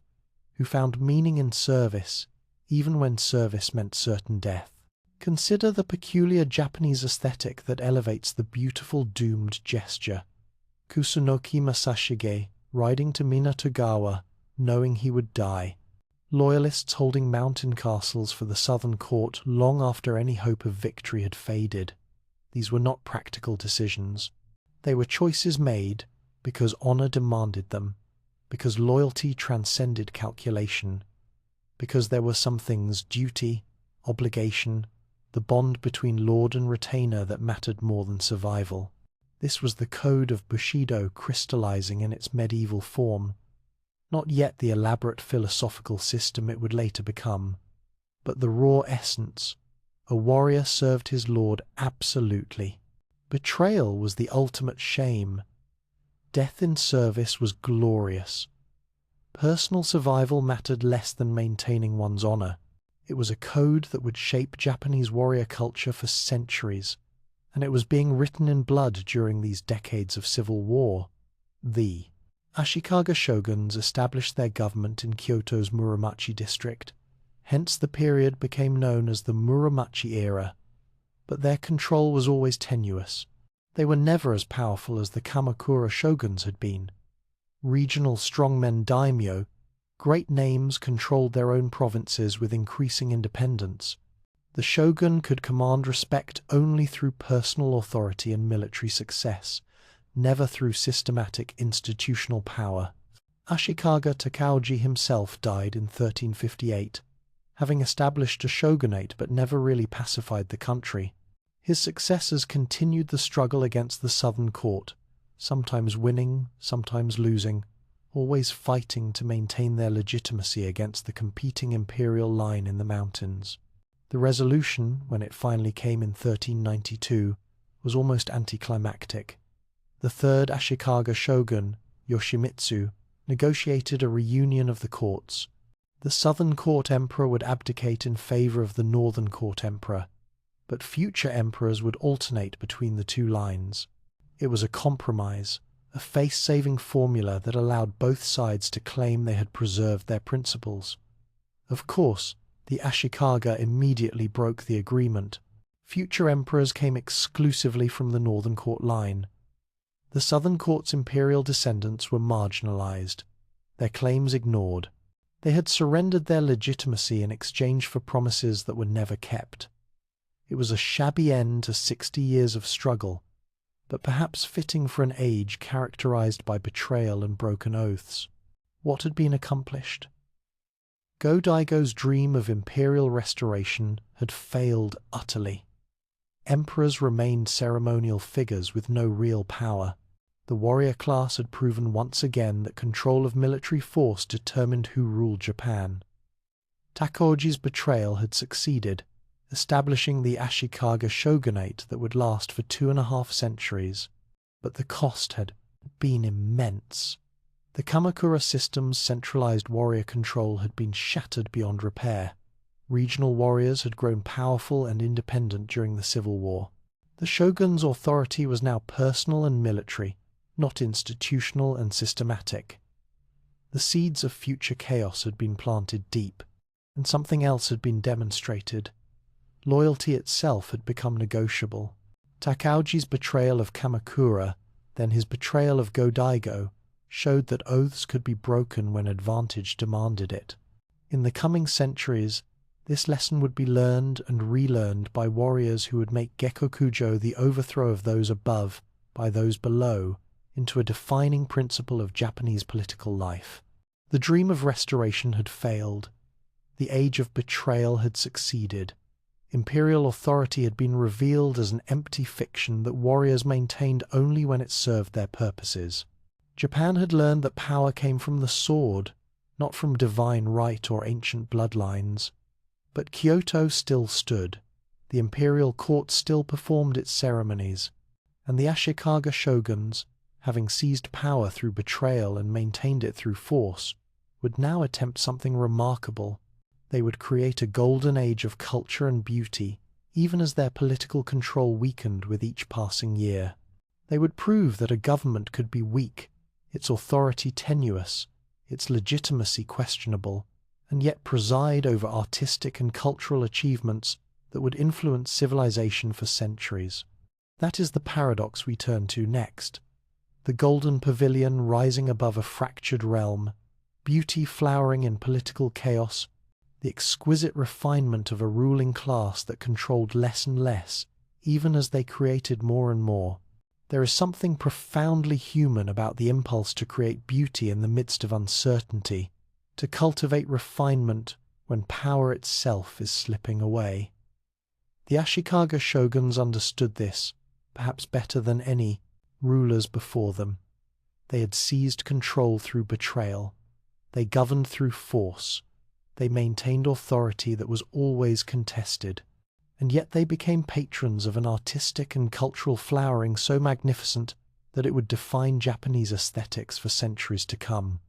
who found meaning in service, even when service meant certain death. Consider the peculiar Japanese aesthetic that elevates the beautiful doomed gesture. Kusunoki Masashige riding to Minatogawa, knowing he would die. Loyalists holding mountain castles for the southern court long after any hope of victory had faded. These were not practical decisions. They were choices made because honor demanded them, because loyalty transcended calculation, because there were some things, duty, obligation, the bond between lord and retainer, that mattered more than survival. This was the code of Bushido crystallizing in its medieval form, not yet the elaborate philosophical system it would later become, but the raw essence. A warrior served his lord absolutely. Betrayal was the ultimate shame. Death in service was glorious. Personal survival mattered less than maintaining one's honor. It was a code that would shape Japanese warrior culture for centuries, and it was being written in blood during these decades of civil war. The Ashikaga shoguns established their government in Kyoto's Muromachi district. Hence the period became known as the Muromachi era. But their control was always tenuous. They were never as powerful as the Kamakura shoguns had been. Regional strongmen daimyo, great names, controlled their own provinces with increasing independence. The shogun could command respect only through personal authority and military success, never through systematic institutional power. Ashikaga Takauji himself died in 1358, having established a shogunate but never really pacified the country. His successors continued the struggle against the southern court, sometimes winning, sometimes losing, always fighting to maintain their legitimacy against the competing imperial line in the mountains. The resolution, when it finally came in 1392, was almost anticlimactic. The third Ashikaga shogun, Yoshimitsu, negotiated a reunion of the courts. The southern court emperor would abdicate in favor of the northern court emperor, but future emperors would alternate between the two lines. It was a compromise, a face-saving formula that allowed both sides to claim they had preserved their principles. Of course, the Ashikaga immediately broke the agreement. Future emperors came exclusively from the Northern Court line. The Southern Court's imperial descendants were marginalized, their claims ignored. They had surrendered their legitimacy in exchange for promises that were never kept. It was a shabby end to 60 years of struggle, but perhaps fitting for an age characterized by betrayal and broken oaths. What had been accomplished? Go-Daigo's dream of imperial restoration had failed utterly. Emperors remained ceremonial figures with no real power. The warrior class had proven once again that control of military force determined who ruled Japan. Takoji's betrayal had succeeded, establishing the Ashikaga shogunate that would last for 2.5 centuries. But the cost had been immense. The Kamakura system's centralized warrior control had been shattered beyond repair. Regional warriors had grown powerful and independent during the Civil War. The shogun's authority was now personal and military, not institutional and systematic. The seeds of future chaos had been planted deep, and something else had been demonstrated. Loyalty itself had become negotiable. Takauji's betrayal of Kamakura, then his betrayal of Go-Daigo, showed that oaths could be broken when advantage demanded it. In the coming centuries, this lesson would be learned and relearned by warriors who would make Gekkokujo the overthrow of those above by those below into a defining principle of Japanese political life. The dream of restoration had failed. The age of betrayal had succeeded. Imperial authority had been revealed as an empty fiction that warriors maintained only when it served their purposes. Japan had learned that power came from the sword, not from divine right or ancient bloodlines. But Kyoto still stood, the imperial court still performed its ceremonies, and the Ashikaga shoguns, having seized power through betrayal and maintained it through force, would now attempt something remarkable. They would create a golden age of culture and beauty, even as their political control weakened with each passing year. They would prove that a government could be weak, its authority tenuous, its legitimacy questionable, and yet preside over artistic and cultural achievements that would influence civilization for centuries. That is the paradox we turn to next. The golden pavilion rising above a fractured realm, beauty flowering in political chaos, the exquisite refinement of a ruling class that controlled less and less, even as they created more and more. There is something profoundly human about the impulse to create beauty in the midst of uncertainty, to cultivate refinement when power itself is slipping away. The Ashikaga shoguns understood this, perhaps better than any rulers before them. They had seized control through betrayal. They governed through force. They maintained authority that was always contested. And yet they became patrons of an artistic and cultural flowering so magnificent that it would define Japanese aesthetics for centuries to come.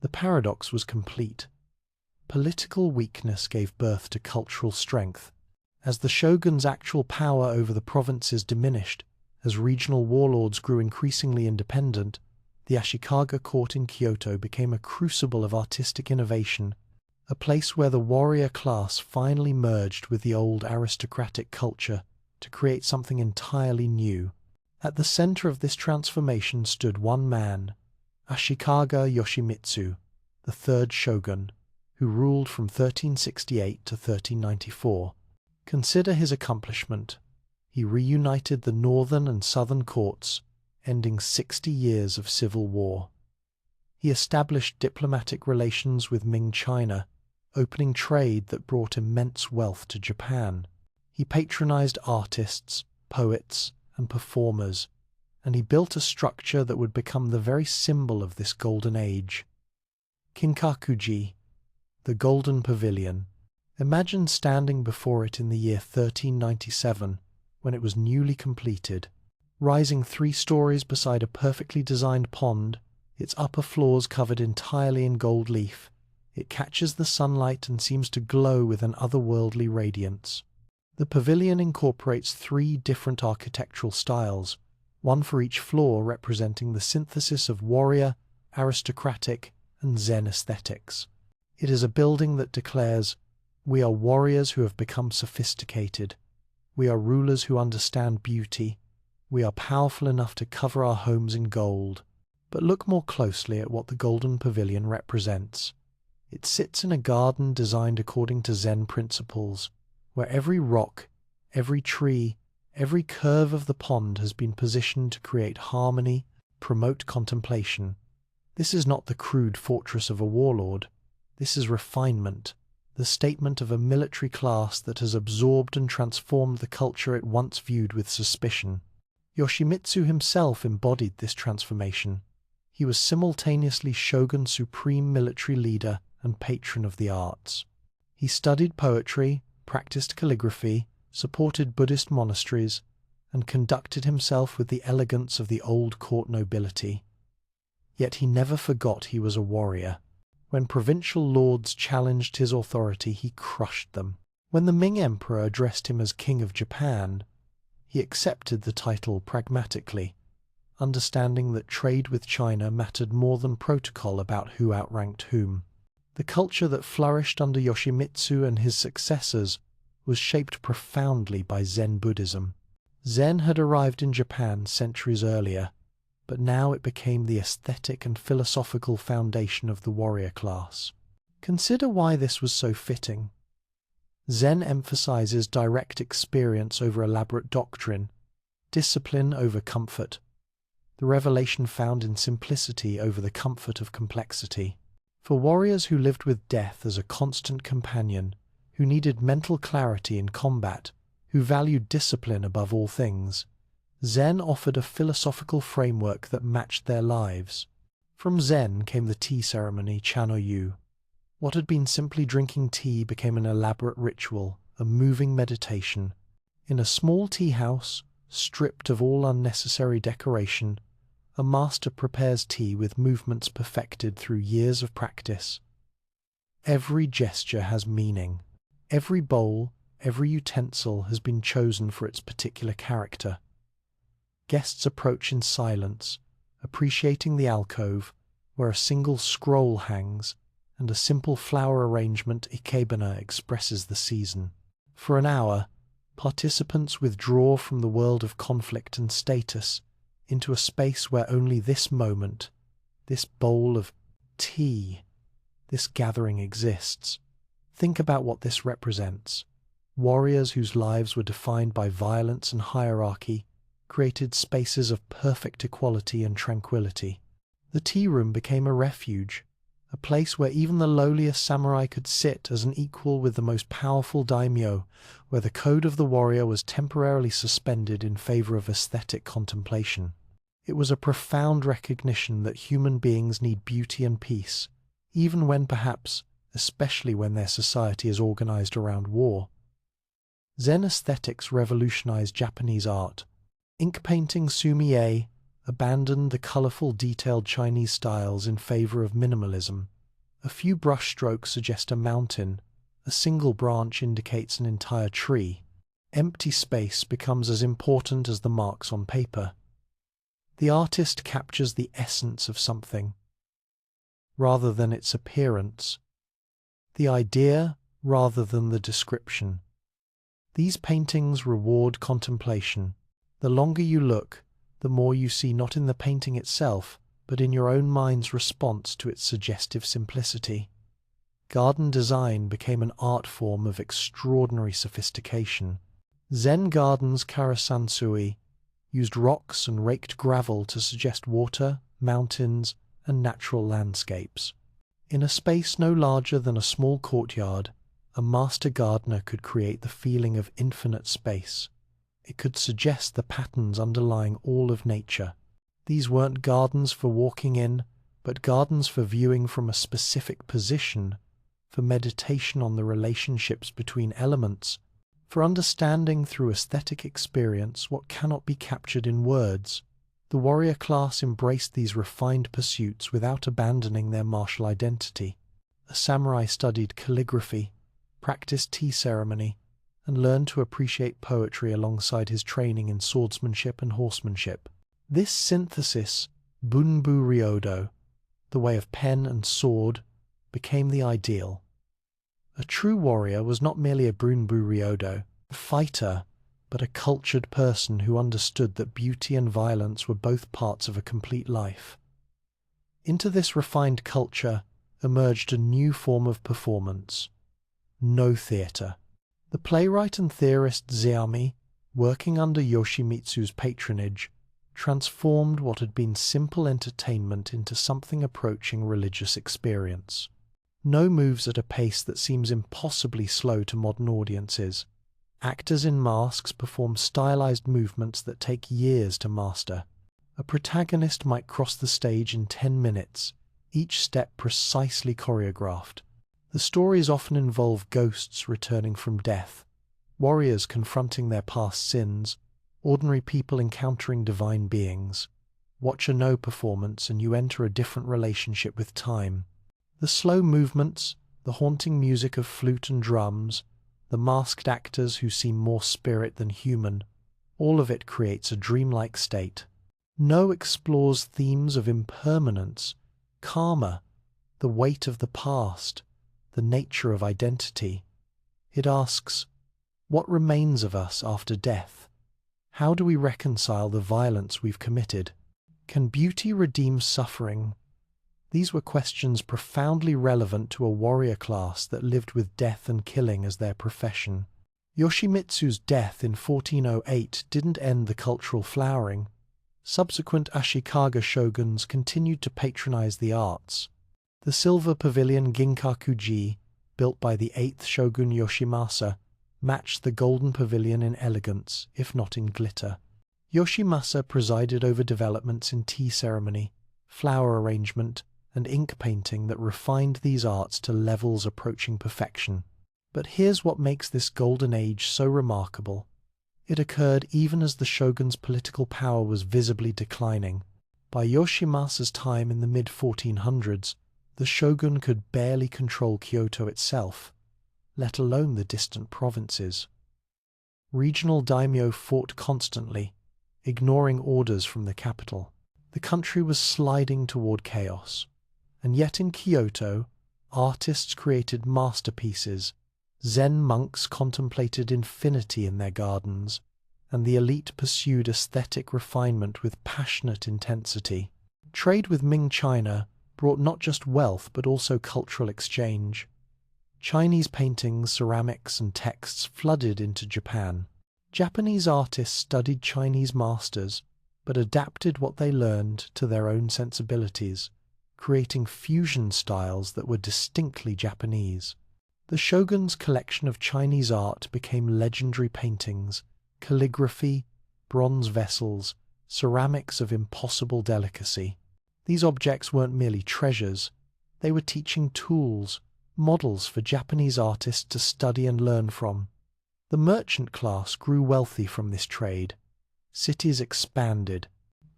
The paradox was complete. Political weakness gave birth to cultural strength. As the shogun's actual power over the provinces diminished, as regional warlords grew increasingly independent, the Ashikaga court in Kyoto became a crucible of artistic innovation, a place where the warrior class finally merged with the old aristocratic culture to create something entirely new. At the center of this transformation stood one man, Ashikaga Yoshimitsu, the third shogun, who ruled from 1368 to 1394. Consider his accomplishment. He reunited the northern and southern courts, ending 60 years of civil war. He established diplomatic relations with Ming China, opening trade that brought immense wealth to Japan. He patronized artists, poets, and performers, and he built a structure that would become the very symbol of this golden age. Kinkakuji, the Golden Pavilion. Imagine standing before it in the year 1397, when it was newly completed. Rising 3 stories beside a perfectly designed pond, its upper floors covered entirely in gold leaf, it catches the sunlight and seems to glow with an otherworldly radiance. The pavilion incorporates 3 different architectural styles, one for each floor representing the synthesis of warrior, aristocratic, and Zen aesthetics. It is a building that declares, "We are warriors who have become sophisticated. We are rulers who understand beauty. We are powerful enough to cover our homes in gold." But look more closely at what the Golden Pavilion represents. It sits in a garden designed according to Zen principles, where every rock, every tree, every curve of the pond has been positioned to create harmony, promote contemplation. This is not the crude fortress of a warlord. This is refinement, the statement of a military class that has absorbed and transformed the culture it once viewed with suspicion. Yoshimitsu himself embodied this transformation. He was simultaneously Shogun's supreme military leader and patron of the arts. He studied poetry, practiced calligraphy, supported Buddhist monasteries, and conducted himself with the elegance of the old court nobility. Yet he never forgot he was a warrior. When provincial lords challenged his authority, he crushed them. When the Ming Emperor addressed him as King of Japan, he accepted the title pragmatically, understanding that trade with China mattered more than protocol about who outranked whom. The culture that flourished under Yoshimitsu and his successors was shaped profoundly by Zen Buddhism. Zen had arrived in Japan centuries earlier, but now it became the aesthetic and philosophical foundation of the warrior class. Consider why this was so fitting. Zen emphasizes direct experience over elaborate doctrine, discipline over comfort, the revelation found in simplicity over the comfort of complexity. For warriors who lived with death as a constant companion, who needed mental clarity in combat, who valued discipline above all things, Zen offered a philosophical framework that matched their lives. From Zen came the tea ceremony Chanoyu. What had been simply drinking tea became an elaborate ritual, a moving meditation. In a small tea house, stripped of all unnecessary decoration, a master prepares tea with movements perfected through years of practice. Every gesture has meaning. Every bowl, every utensil has been chosen for its particular character. Guests approach in silence, appreciating the alcove, where a single scroll hangs, and a simple flower arrangement ikebana expresses the season. For an hour, participants withdraw from the world of conflict and status into a space where only this moment, this bowl of tea, this gathering exists. Think about what this represents. Warriors whose lives were defined by violence and hierarchy created spaces of perfect equality and tranquility. The tea room became a refuge, a place where even the lowliest samurai could sit as an equal with the most powerful daimyo, where the code of the warrior was temporarily suspended in favor of aesthetic contemplation. It was a profound recognition that human beings need beauty and peace, even when perhaps, especially when their society is organized around war. Zen aesthetics revolutionized Japanese art. Ink painting sumi-e abandoned the colorful, detailed Chinese styles in favor of minimalism. A few brush strokes suggest a mountain, a single branch indicates an entire tree. Empty space becomes as important as the marks on paper. The artist captures the essence of something, rather than its appearance, the idea rather than the description. These paintings reward contemplation. The longer you look, the more you see not in the painting itself, but in your own mind's response to its suggestive simplicity. Garden design became an art form of extraordinary sophistication. Zen gardens Karasansui used rocks and raked gravel to suggest water, mountains, and natural landscapes. In a space no larger than a small courtyard, a master gardener could create the feeling of infinite space. It could suggest the patterns underlying all of nature. These weren't gardens for walking in, but gardens for viewing from a specific position, for meditation on the relationships between elements, for understanding through aesthetic experience what cannot be captured in words. The warrior class embraced these refined pursuits without abandoning their martial identity. A samurai studied calligraphy, practiced tea ceremony, and learned to appreciate poetry alongside his training in swordsmanship and horsemanship. This synthesis, Bunbu Ryodo, the way of pen and sword, became the ideal. A true warrior was not merely a Bunbu Ryodo, a fighter, but a cultured person who understood that beauty and violence were both parts of a complete life. Into this refined culture emerged a new form of performance: no theatre. The playwright and theorist Zeami, working under Yoshimitsu's patronage, transformed what had been simple entertainment into something approaching religious experience. No moves at a pace that seems impossibly slow to modern audiences. Actors in masks perform stylized movements that take years to master. A protagonist might cross the stage in 10 minutes, each step precisely choreographed. The stories often involve ghosts returning from death, warriors confronting their past sins, ordinary people encountering divine beings. Watch a No performance and you enter a different relationship with time. The slow movements, the haunting music of flute and drums, the masked actors who seem more spirit than human, all of it creates a dreamlike state. No explores themes of impermanence, karma, the weight of the past, the nature of identity. It asks, what remains of us after death? How do we reconcile the violence we've committed? Can beauty redeem suffering? These were questions profoundly relevant to a warrior class that lived with death and killing as their profession. Yoshimitsu's death in 1408 didn't end the cultural flowering. Subsequent Ashikaga shoguns continued to patronize the arts. The silver pavilion Ginkaku-ji, built by the 8th shogun Yoshimasa, matched the golden pavilion in elegance, if not in glitter. Yoshimasa presided over developments in tea ceremony, flower arrangement, and ink painting that refined these arts to levels approaching perfection. But here's what makes this golden age so remarkable. It occurred even as the shogun's political power was visibly declining. By Yoshimasa's time in the mid-1400s, the shogun could barely control Kyoto itself, let alone the distant provinces. Regional daimyo fought constantly, ignoring orders from the capital. The country was sliding toward chaos. And yet in Kyoto, artists created masterpieces, Zen monks contemplated infinity in their gardens, and the elite pursued aesthetic refinement with passionate intensity. Trade with Ming China brought not just wealth but also cultural exchange. Chinese paintings, ceramics, and texts flooded into Japan. Japanese artists studied Chinese masters, but adapted what they learned to their own sensibilities, creating fusion styles that were distinctly Japanese. The shogun's collection of Chinese art became legendary paintings, calligraphy, bronze vessels, ceramics of impossible delicacy. These objects weren't merely treasures, they were teaching tools, models for Japanese artists to study and learn from. The merchant class grew wealthy from this trade. Cities expanded.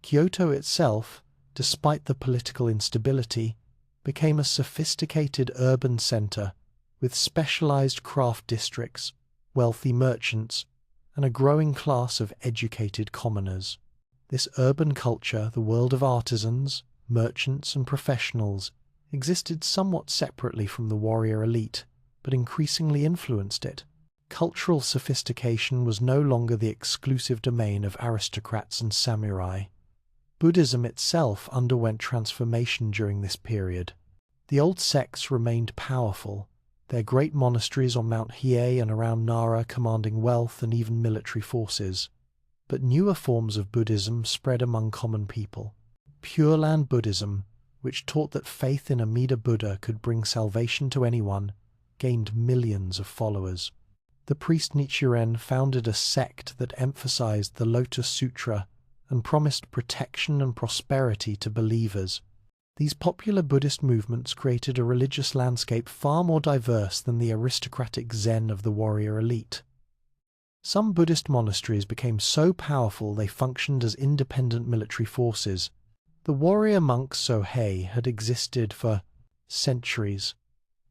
Kyoto itself, despite the political instability, became a sophisticated urban center with specialized craft districts, wealthy merchants, and a growing class of educated commoners. This urban culture, the world of artisans, merchants, and professionals, existed somewhat separately from the warrior elite, but increasingly influenced it. Cultural sophistication was no longer the exclusive domain of aristocrats and samurai. Buddhism itself underwent transformation during this period. The old sects remained powerful, their great monasteries on Mount Hiei and around Nara commanding wealth and even military forces. But newer forms of Buddhism spread among common people. Pure Land Buddhism, which taught that faith in Amida Buddha could bring salvation to anyone, gained millions of followers. The priest Nichiren founded a sect that emphasized the Lotus Sutra and promised protection and prosperity to believers. These popular Buddhist movements created a religious landscape far more diverse than the aristocratic Zen of the warrior elite. Some Buddhist monasteries became so powerful they functioned as independent military forces. The warrior monks Sohei had existed for centuries,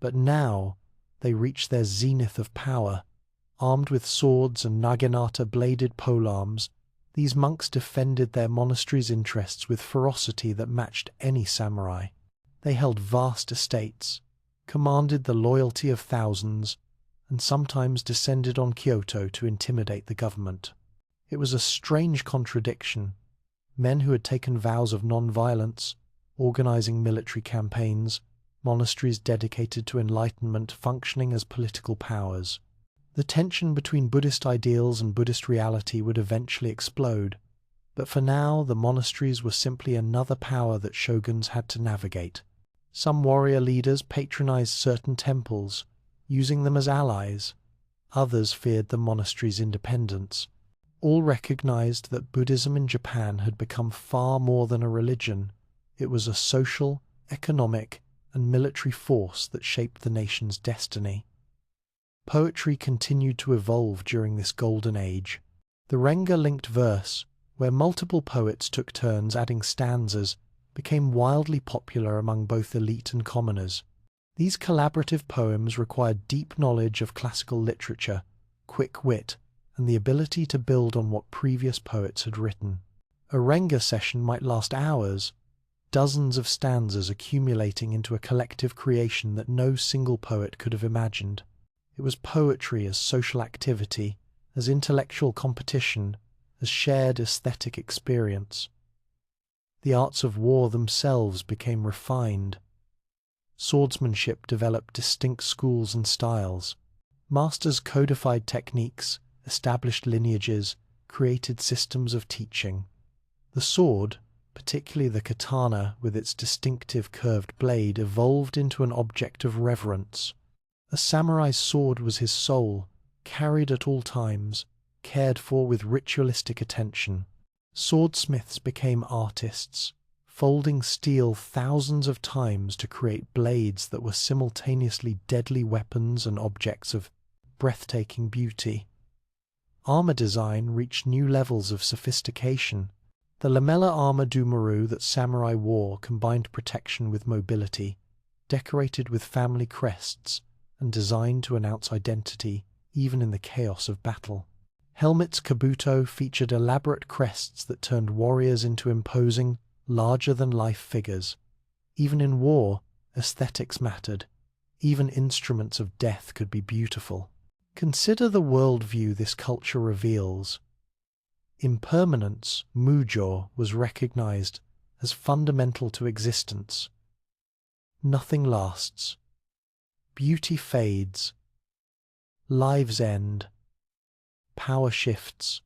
but now they reached their zenith of power. Armed with swords and naginata-bladed polearms, These monks defended their monastery's interests with ferocity that matched any samurai. They held vast estates, commanded the loyalty of thousands, and sometimes descended on Kyoto to intimidate the government. It was a strange contradiction. Men who had taken vows of non-violence, organizing military campaigns, monasteries dedicated to enlightenment functioning as political powers. The tension between Buddhist ideals and Buddhist reality would eventually explode, but for now the monasteries were simply another power that shoguns had to navigate. Some warrior leaders patronized certain temples, using them as allies. Others feared the monastery's independence. All recognized that Buddhism in Japan had become far more than a religion. It was a social, economic, and military force that shaped the nation's destiny. Poetry continued to evolve during this golden age. The Renga-linked verse, where multiple poets took turns adding stanzas, became wildly popular among both elite and commoners. These collaborative poems required deep knowledge of classical literature, quick wit, and the ability to build on what previous poets had written. A Renga session might last hours, dozens of stanzas accumulating into a collective creation that no single poet could have imagined. It was poetry as social activity, as intellectual competition, as shared aesthetic experience. The arts of war themselves became refined. Swordsmanship developed distinct schools and styles. Masters codified techniques, established lineages, created systems of teaching. The sword, particularly the katana with its distinctive curved blade, evolved into an object of reverence. A samurai's sword was his soul, carried at all times, cared for with ritualistic attention. Swordsmiths became artists, folding steel thousands of times to create blades that were simultaneously deadly weapons and objects of breathtaking beauty. Armor design reached new levels of sophistication. The lamella armor Dumaru that samurai wore combined protection with mobility, decorated with family crests, and designed to announce identity even in the chaos of battle. Helmets Kabuto featured elaborate crests that turned warriors into imposing, larger-than-life figures. Even in war, aesthetics mattered. Even instruments of death could be beautiful. Consider the worldview this culture reveals. Impermanence, Mujo, was recognized as fundamental to existence. Nothing lasts. Beauty fades. Lives end. Power shifts.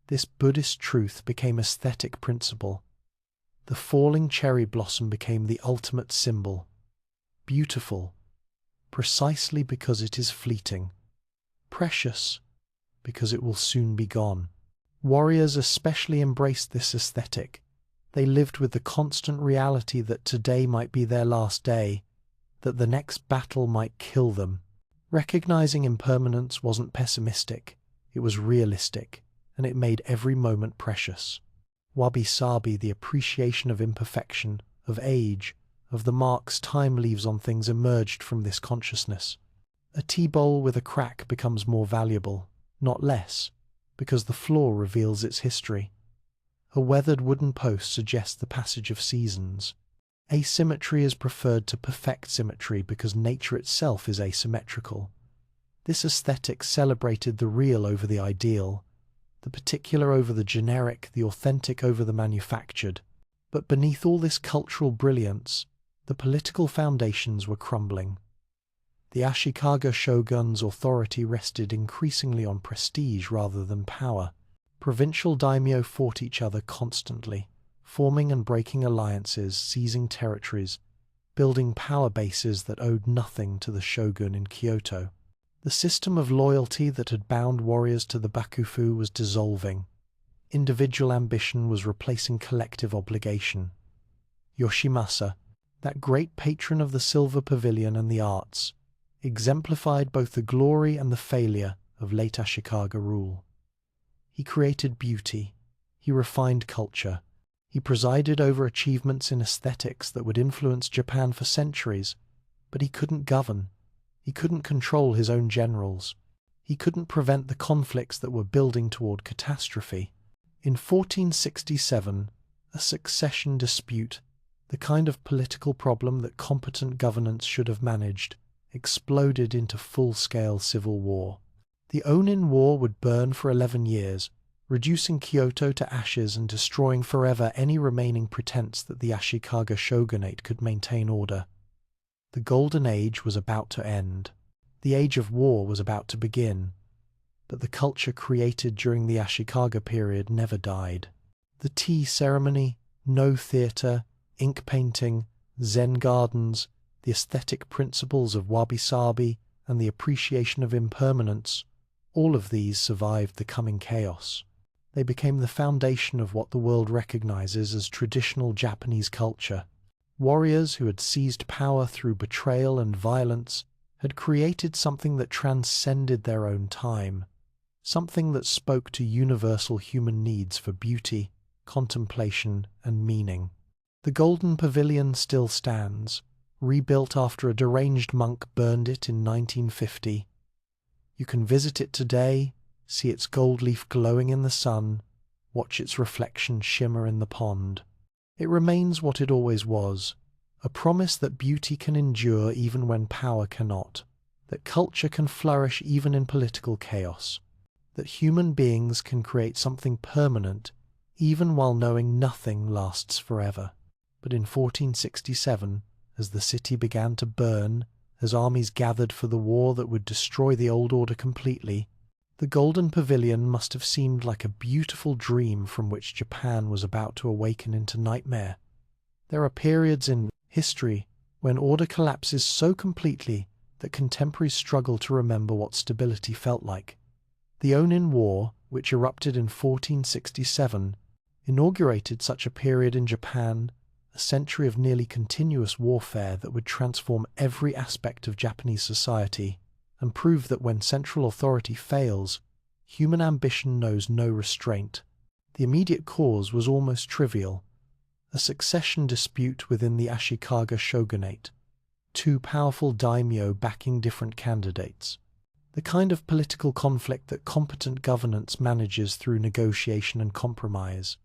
This Buddhist truth became aesthetic principle. The falling cherry blossom became the ultimate symbol. Beautiful, precisely because it is fleeting. Precious, because it will soon be gone. Warriors especially embraced this aesthetic. They lived with the constant reality that today might be their last day, that the next battle might kill them. Recognizing impermanence wasn't pessimistic, it was realistic, and it made every moment precious. Wabi-sabi, the appreciation of imperfection, of age, of the marks time leaves on things, emerged from this consciousness. A tea bowl with a crack becomes more valuable, not less, because the flaw reveals its history. A weathered wooden post suggests the passage of seasons. Asymmetry is preferred to perfect symmetry because nature itself is asymmetrical. This aesthetic celebrated the real over the ideal, the particular over the generic, the authentic over the manufactured. But beneath all this cultural brilliance, the political foundations were crumbling. The Ashikaga shogun's authority rested increasingly on prestige rather than power. Provincial daimyo fought each other constantly, forming and breaking alliances, seizing territories, building power bases that owed nothing to the shogun in Kyoto. The system of loyalty that had bound warriors to the bakufu was dissolving. Individual ambition was replacing collective obligation. Yoshimasa, that great patron of the silver pavilion and the arts, exemplified both the glory and the failure of late Ashikaga rule. He created beauty. He refined culture. He presided over achievements in aesthetics that would influence Japan for centuries, but he couldn't govern. He couldn't control his own generals. He couldn't prevent the conflicts that were building toward catastrophe. In 1467, a succession dispute, the kind of political problem that competent governance should have managed, exploded into full-scale civil war. The Onin War would burn for 11 years, reducing Kyoto to ashes and destroying forever any remaining pretense that the Ashikaga shogunate could maintain order. The Golden Age was about to end. The Age of War was about to begin. But the culture created during the Ashikaga period never died. The tea ceremony, no theatre, ink painting, Zen gardens, the aesthetic principles of wabi-sabi, and the appreciation of impermanence, all of these survived the coming chaos. They became the foundation of what the world recognizes as traditional Japanese culture. Warriors who had seized power through betrayal and violence had created something that transcended their own time, something that spoke to universal human needs for beauty, contemplation, and meaning. The Golden Pavilion still stands, rebuilt after a deranged monk burned it in 1950. You can visit it today, see its gold leaf glowing in the sun, watch its reflection shimmer in the pond. It remains what it always was, a promise that beauty can endure even when power cannot, that culture can flourish even in political chaos, that human beings can create something permanent even while knowing nothing lasts forever. But in 1467, as the city began to burn, as armies gathered for the war that would destroy the old order completely, the Golden Pavilion must have seemed like a beautiful dream from which Japan was about to awaken into nightmare. There are periods in history when order collapses so completely that contemporaries struggle to remember what stability felt like. The Onin War, which erupted in 1467, inaugurated such a period in Japan, a century of nearly continuous warfare that would transform every aspect of Japanese society and prove that when central authority fails, human ambition knows no restraint. The immediate cause was almost trivial: a succession dispute within the Ashikaga shogunate, two powerful daimyo backing different candidates. The kind of political conflict that competent governance manages through negotiation and compromise.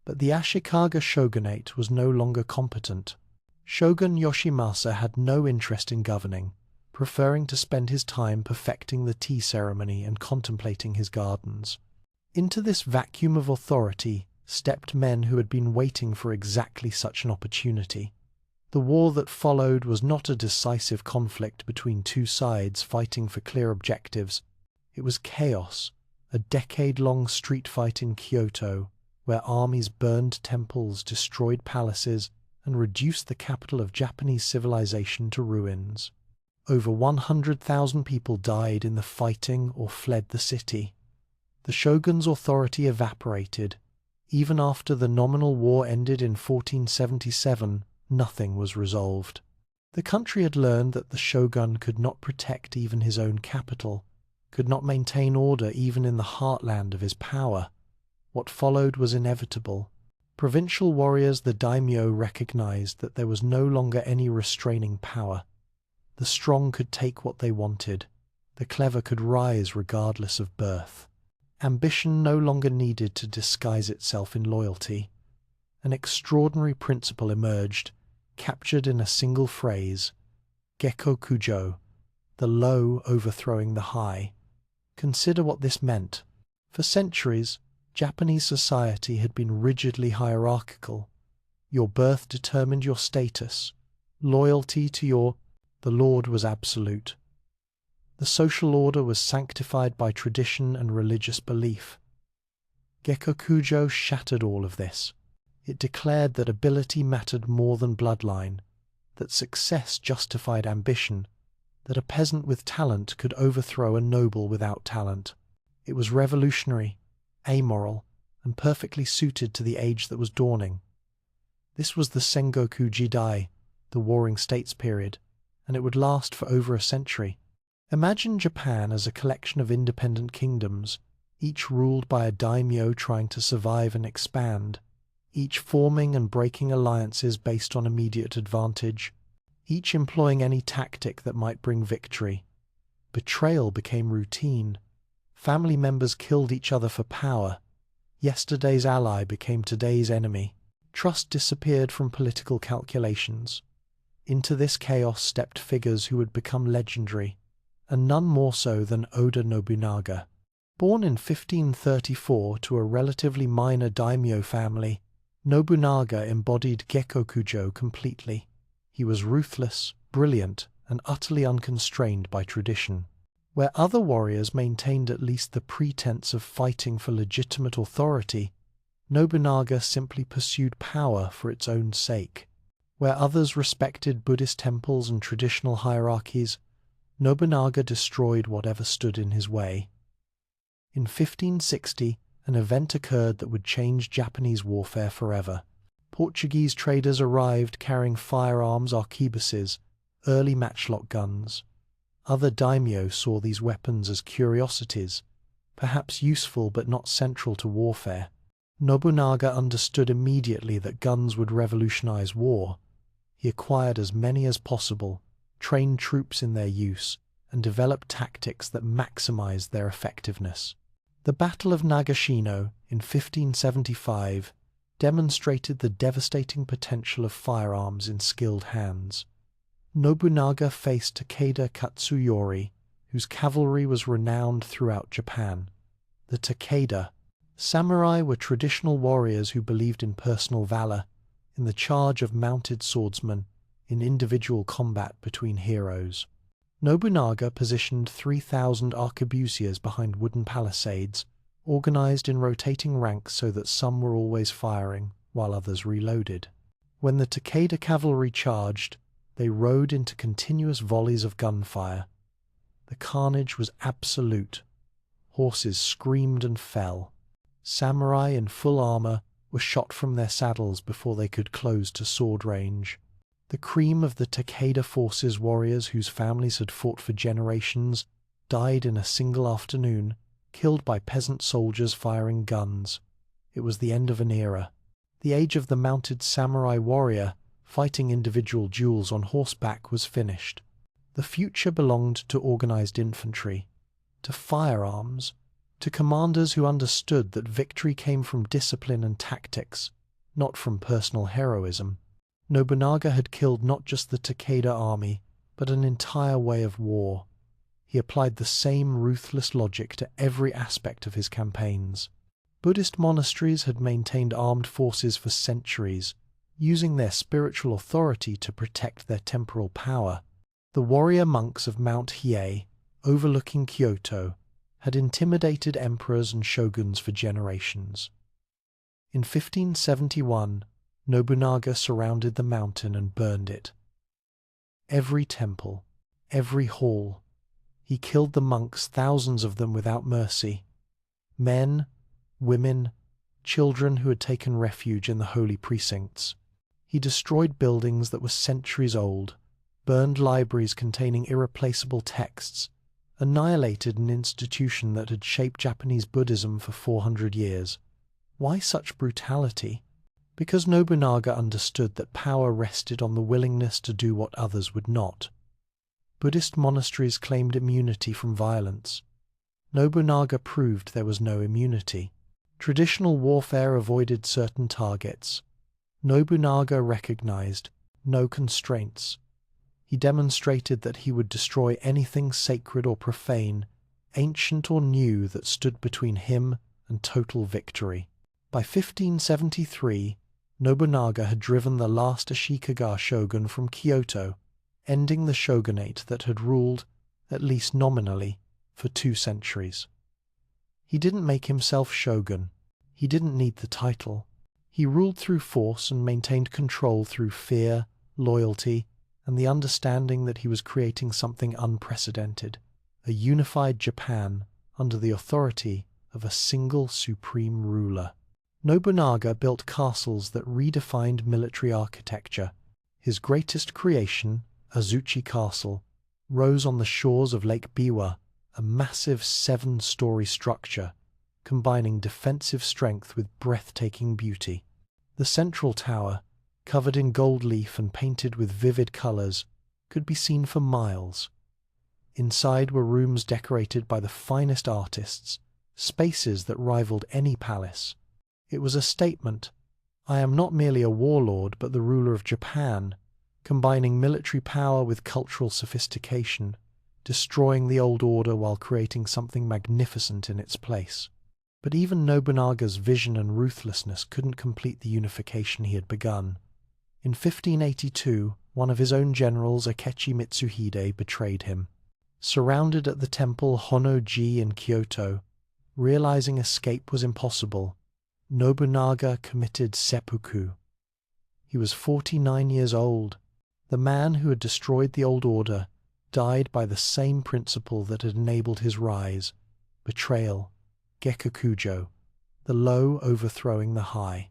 But the Ashikaga shogunate was no longer competent. Shogun Yoshimasa had no interest in governing, preferring to spend his time perfecting the tea ceremony and contemplating his gardens. Into this vacuum of authority stepped men who had been waiting for exactly such an opportunity. The war that followed was not a decisive conflict between two sides fighting for clear objectives. It was chaos, a decade-long street fight in Kyoto, where armies burned temples, destroyed palaces, and reduced the capital of Japanese civilization to ruins. Over 100,000 people died in the fighting or fled the city. The shogun's authority evaporated. Even after the nominal war ended in 1477, nothing was resolved. The country had learned that the shogun could not protect even his own capital, could not maintain order even in the heartland of his power. What followed was inevitable. Provincial warriors, the daimyo, recognized that there was no longer any restraining power. The strong could take what they wanted. The clever could rise regardless of birth. Ambition no longer needed to disguise itself in loyalty. An extraordinary principle emerged, captured in a single phrase: Gekkokujo, the low overthrowing the high. Consider what this meant. For centuries, Japanese society had been rigidly hierarchical. Your birth determined your status. Loyalty to the Lord was absolute. The social order was sanctified by tradition and religious belief. Gekkokujo shattered all of this. It declared that ability mattered more than bloodline, that success justified ambition, that a peasant with talent could overthrow a noble without talent. It was revolutionary, amoral, and perfectly suited to the age that was dawning. This was the Sengoku Jidai, the Warring States period, and it would last for over a century. Imagine Japan as a collection of independent kingdoms, each ruled by a daimyo trying to survive and expand, each forming and breaking alliances based on immediate advantage, each employing any tactic that might bring victory. Betrayal became routine. Family members killed each other for power. Yesterday's ally became today's enemy. Trust disappeared from political calculations. Into this chaos stepped figures who would become legendary, and none more so than Oda Nobunaga. Born in 1534 to a relatively minor daimyo family, Nobunaga embodied Gekkokujo completely. He was ruthless, brilliant, and utterly unconstrained by tradition. Where other warriors maintained at least the pretense of fighting for legitimate authority, Nobunaga simply pursued power for its own sake. Where others respected Buddhist temples and traditional hierarchies, Nobunaga destroyed whatever stood in his way. In 1560, an event occurred that would change Japanese warfare forever. Portuguese traders arrived carrying firearms, arquebuses, early matchlock guns. Other daimyo saw these weapons as curiosities, perhaps useful but not central to warfare. Nobunaga understood immediately that guns would revolutionize war. He acquired as many as possible, trained troops in their use, and developed tactics that maximized their effectiveness. The Battle of Nagashino in 1575 demonstrated the devastating potential of firearms in skilled hands. Nobunaga faced Takeda Katsuyori, whose cavalry was renowned throughout Japan. The Takeda samurai were traditional warriors who believed in personal valor, in the charge of mounted swordsmen, in individual combat between heroes. Nobunaga positioned 3,000 arquebusiers behind wooden palisades, organized in rotating ranks so that some were always firing, while others reloaded. When the Takeda cavalry charged, they rode into continuous volleys of gunfire. The carnage was absolute. Horses screamed and fell. Samurai in full armor were shot from their saddles before they could close to sword range. The cream of the Takeda forces warriors whose families had fought for generations died in a single afternoon, killed by peasant soldiers firing guns. It was the end of an era. The age of the mounted samurai warrior fighting individual duels on horseback was finished. The future belonged to organized infantry, to firearms, to commanders who understood that victory came from discipline and tactics, not from personal heroism. Nobunaga had killed not just the Takeda army, but an entire way of war. He applied the same ruthless logic to every aspect of his campaigns. Buddhist monasteries had maintained armed forces for centuries, using their spiritual authority to protect their temporal power. The warrior monks of Mount Hiei, overlooking Kyoto, had intimidated emperors and shoguns for generations. In 1571, Nobunaga surrounded the mountain and burned it. Every temple, every hall. He killed the monks, thousands of them without mercy. Men, women, children who had taken refuge in the holy precincts. He destroyed buildings that were centuries old, burned libraries containing irreplaceable texts, annihilated an institution that had shaped Japanese Buddhism for 400 years. Why such brutality? Because Nobunaga understood that power rested on the willingness to do what others would not. Buddhist monasteries claimed immunity from violence. Nobunaga proved there was no immunity. Traditional warfare avoided certain targets. Nobunaga recognized no constraints. He demonstrated that he would destroy anything sacred or profane, ancient or new, that stood between him and total victory. By 1573, Nobunaga had driven the last Ashikaga shogun from Kyoto, ending the shogunate that had ruled, at least nominally, for 2 centuries. He didn't make himself shogun. He didn't need the title. He ruled through force and maintained control through fear, loyalty, and the understanding that he was creating something unprecedented, a unified Japan under the authority of a single supreme ruler. Nobunaga built castles that redefined military architecture. His greatest creation, Azuchi Castle, rose on the shores of Lake Biwa, a massive 7-story structure, combining defensive strength with breathtaking beauty. The central tower, covered in gold leaf and painted with vivid colors, could be seen for miles. Inside were rooms decorated by the finest artists, spaces that rivaled any palace. It was a statement: I am not merely a warlord but the ruler of Japan, combining military power with cultural sophistication, destroying the old order while creating something magnificent in its place. But even Nobunaga's vision and ruthlessness couldn't complete the unification he had begun. In 1582, one of his own generals, Akechi Mitsuhide, betrayed him. Surrounded at the temple Honnoji in Kyoto, realizing escape was impossible, Nobunaga committed seppuku. He was 49 years old. The man who had destroyed the old order died by the same principle that had enabled his rise: betrayal, gekkokujo, the low overthrowing the high.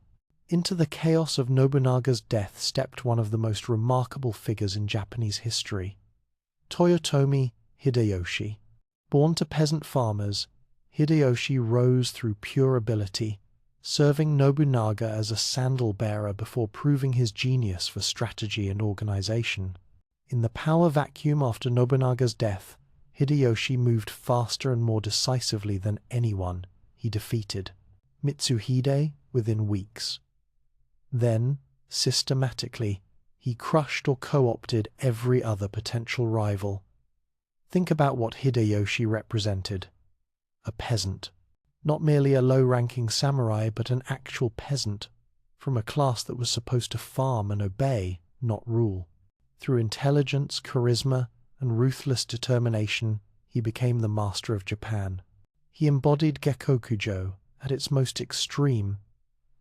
Into the chaos of Nobunaga's death stepped one of the most remarkable figures in Japanese history, Toyotomi Hideyoshi. Born to peasant farmers, Hideyoshi rose through pure ability, serving Nobunaga as a sandal-bearer before proving his genius for strategy and organization. In the power vacuum after Nobunaga's death, Hideyoshi moved faster and more decisively than anyone he defeated Mitsuhide within weeks. Then, systematically, he crushed or co-opted every other potential rival. Think about what Hideyoshi represented: a peasant. Not merely a low-ranking samurai, but an actual peasant, from a class that was supposed to farm and obey, not rule. Through intelligence, charisma, and ruthless determination, he became the master of Japan. He embodied gekkokujo at its most extreme,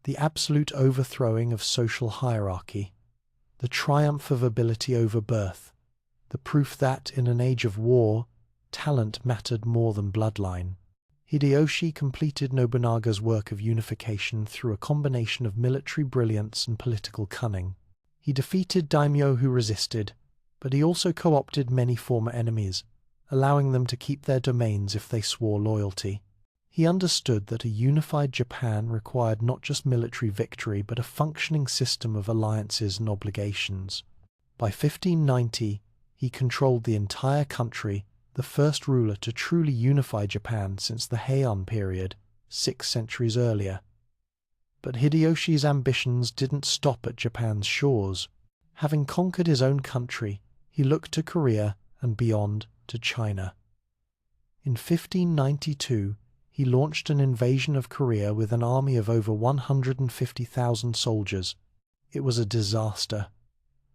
the absolute overthrowing of social hierarchy, the triumph of ability over birth, the proof that, in an age of war, talent mattered more than bloodline. Hideyoshi completed Nobunaga's work of unification through a combination of military brilliance and political cunning. He defeated daimyo who resisted, but he also co-opted many former enemies, allowing them to keep their domains if they swore loyalty. He understood that a unified Japan required not just military victory but a functioning system of alliances and obligations. By 1590, he controlled the entire country, the first ruler to truly unify Japan since the Heian period, 6 centuries earlier. But Hideyoshi's ambitions didn't stop at Japan's shores. Having conquered his own country, he looked to Korea and beyond to China. In 1592, he launched an invasion of Korea with an army of over 150,000 soldiers. It was a disaster.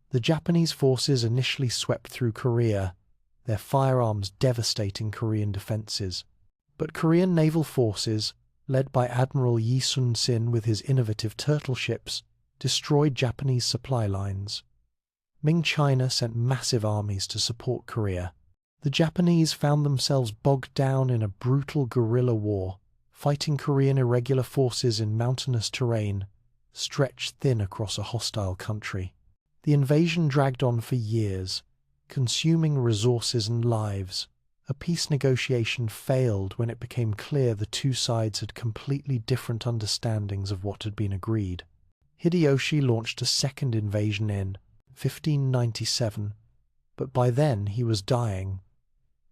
The Japanese forces initially swept through Korea, their firearms devastating Korean defenses. But Korean naval forces, led by Admiral Yi Sun-sin with his innovative turtle ships, destroyed Japanese supply lines. Ming China sent massive armies to support Korea. The Japanese found themselves bogged down in a brutal guerrilla war, fighting Korean irregular forces in mountainous terrain, stretched thin across a hostile country. The invasion dragged on for years, consuming resources and lives. A peace negotiation failed when it became clear the two sides had completely different understandings of what had been agreed. Hideyoshi launched a second invasion in 1597, but by then he was dying.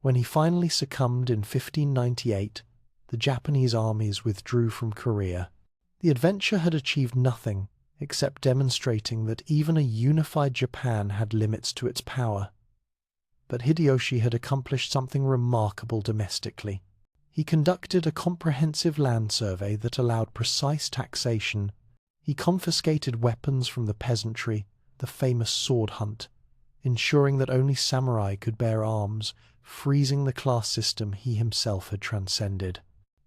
When he finally succumbed in 1598, the Japanese armies withdrew from Korea. The adventure had achieved nothing except demonstrating that even a unified Japan had limits to its power. But Hideyoshi had accomplished something remarkable domestically. He conducted a comprehensive land survey that allowed precise taxation. He confiscated weapons from the peasantry, the famous sword hunt, ensuring that only samurai could bear arms, freezing the class system he himself had transcended.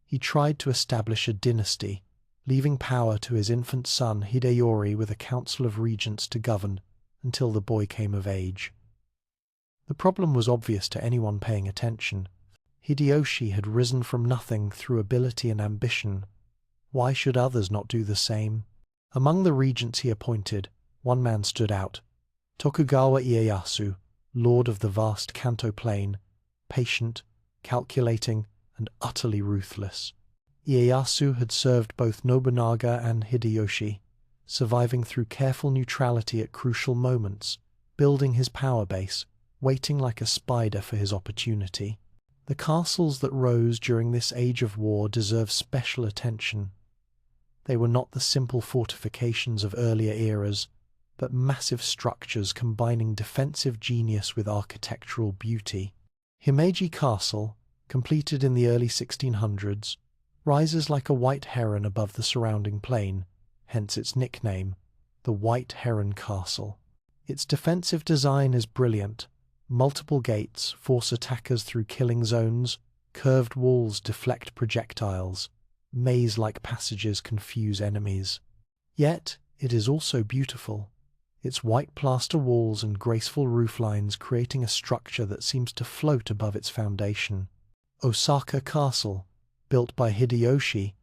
He tried to establish a dynasty, leaving power to his infant son Hideyori with a council of regents to govern until the boy came of age. The problem was obvious to anyone paying attention. Hideyoshi had risen from nothing through ability and ambition. Why should others not do the same? Among the regents he appointed, one man stood out: Tokugawa Ieyasu, lord of the vast Kanto plain, patient, calculating, and utterly ruthless. Ieyasu had served both Nobunaga and Hideyoshi, surviving through careful neutrality at crucial moments, building his power base, waiting like a spider for his opportunity. The castles that rose during this age of war deserve special attention. They were not the simple fortifications of earlier eras, but massive structures combining defensive genius with architectural beauty. Himeji Castle, completed in the early 1600s, rises like a white heron above the surrounding plain, hence its nickname, the White Heron Castle. Its defensive design is brilliant. Multiple gates force attackers through killing zones, curved walls deflect projectiles, maze-like passages confuse enemies. Yet, it is also beautiful, its white plaster walls and graceful rooflines creating a structure that seems to float above its foundation. Osaka Castle, built by Hideyoshi,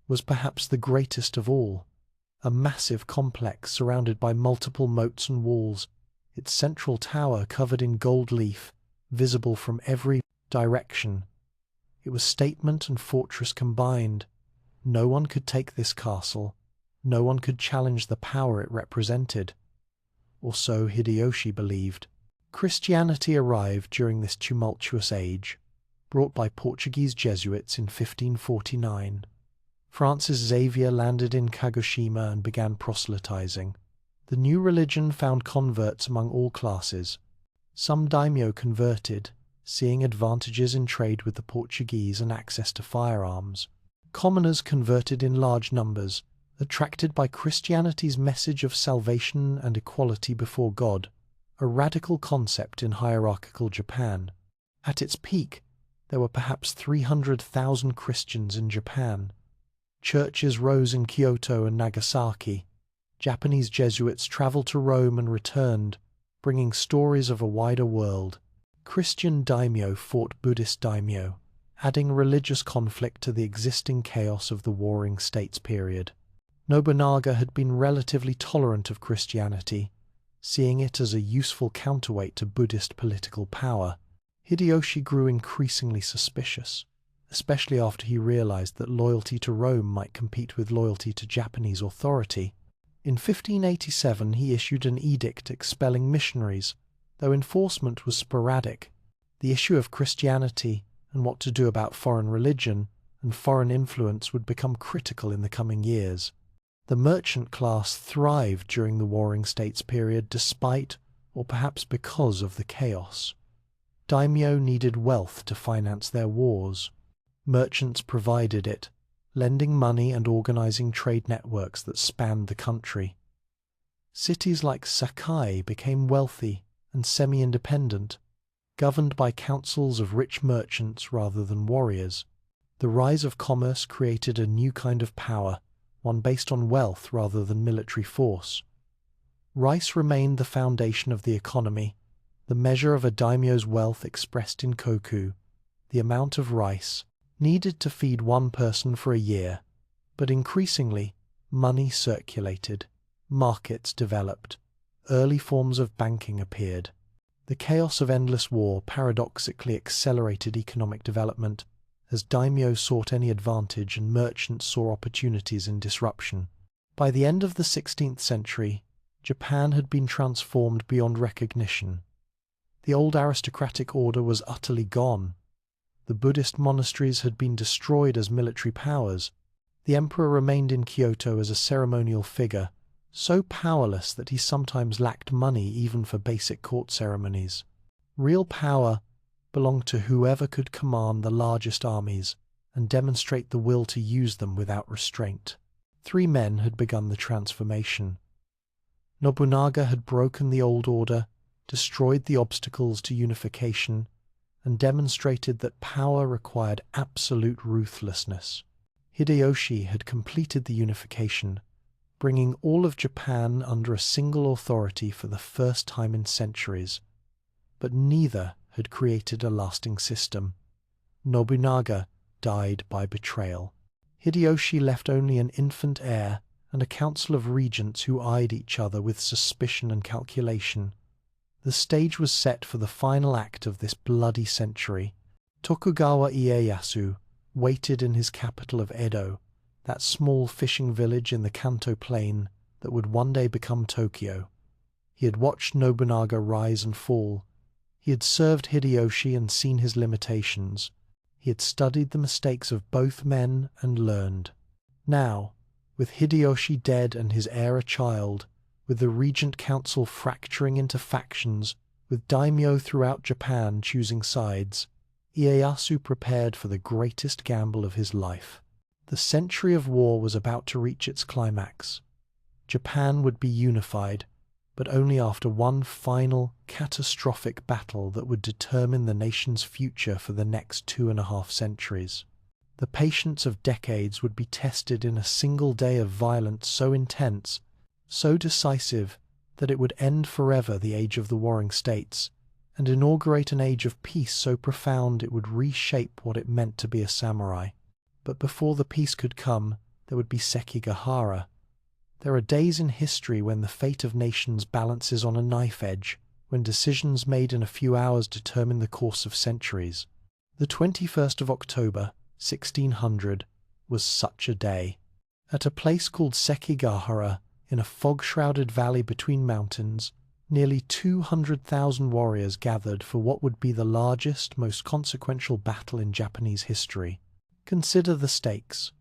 was perhaps the greatest of all. A massive complex surrounded by multiple moats and walls, its central tower covered in gold leaf, visible from every direction. It was statement and fortress combined. No one could take this castle. No one could challenge the power it represented. Or so Hideyoshi believed. Christianity arrived during this tumultuous age, brought by Portuguese Jesuits in 1549. Francis Xavier landed in Kagoshima and began proselytizing. The new religion found converts among all classes. Some daimyo converted, seeing advantages in trade with the Portuguese and access to firearms. Commoners converted in large numbers, attracted by Christianity's message of salvation and equality before God, a radical concept in hierarchical Japan. At its peak, there were perhaps 300,000 Christians in Japan. Churches rose in Kyoto and Nagasaki. Japanese Jesuits traveled to Rome and returned, bringing stories of a wider world. Christian daimyo fought Buddhist daimyo, adding religious conflict to the existing chaos of the Warring States period. Nobunaga had been relatively tolerant of Christianity, seeing it as a useful counterweight to Buddhist political power. Hideyoshi grew increasingly suspicious, especially after he realized that loyalty to Rome might compete with loyalty to Japanese authority. In 1587 he issued an edict expelling missionaries, though enforcement was sporadic. The issue of Christianity and what to do about foreign religion and foreign influence would become critical in the coming years. The merchant class thrived during the Warring States period despite, or perhaps because, of the chaos. Daimyo needed wealth to finance their wars. Merchants provided it, lending money and organizing trade networks that spanned the country. Cities like Sakai became wealthy and semi-independent, governed by councils of rich merchants rather than warriors. The rise of commerce created a new kind of power, one based on wealth rather than military force. Rice remained the foundation of the economy, the measure of a daimyo's wealth expressed in koku, the amount of rice needed to feed one person for a year. But increasingly, money circulated, markets developed, early forms of banking appeared. The chaos of endless war paradoxically accelerated economic development, as daimyo sought any advantage and merchants saw opportunities in disruption. By the end of the 16th century, Japan had been transformed beyond recognition. The old aristocratic order was utterly gone. The Buddhist monasteries had been destroyed as military powers. The emperor remained in Kyoto as a ceremonial figure, so powerless that he sometimes lacked money even for basic court ceremonies. Real power belonged to whoever could command the largest armies and demonstrate the will to use them without restraint. 3 men had begun the transformation. Nobunaga had broken the old order, destroyed the obstacles to unification, and demonstrated that power required absolute ruthlessness. Hideyoshi had completed the unification, bringing all of Japan under a single authority for the first time in centuries. But neither had created a lasting system. Nobunaga died by betrayal. Hideyoshi left only an infant heir and a council of regents who eyed each other with suspicion and calculation. The stage was set for the final act of this bloody century. Tokugawa Ieyasu waited in his capital of Edo, that small fishing village in the Kanto plain that would one day become Tokyo. He had watched Nobunaga rise and fall. He had served Hideyoshi and seen his limitations. He had studied the mistakes of both men and learned. Now, With Hideyoshi dead and his heir a child, with the regent council fracturing into factions, with daimyo throughout Japan choosing sides, Ieyasu prepared for the greatest gamble of his life. The century of war was about to reach its climax. Japan would be unified, but only after one final, catastrophic battle that would determine the nation's future for the next 2.5 centuries. The patience of decades would be tested in a single day of violence so intense, so decisive, that it would end forever the age of the warring states, and inaugurate an age of peace so profound it would reshape what it meant to be a samurai. But before the peace could come, there would be Sekigahara. There are days in history when the fate of nations balances on a knife edge, when decisions made in a few hours determine the course of centuries. The 21st of October, 1600, was such a day. At a place called Sekigahara, in a fog-shrouded valley between mountains, nearly 200,000 warriors gathered for what would be the largest, most consequential battle in Japanese history. Consider the stakes.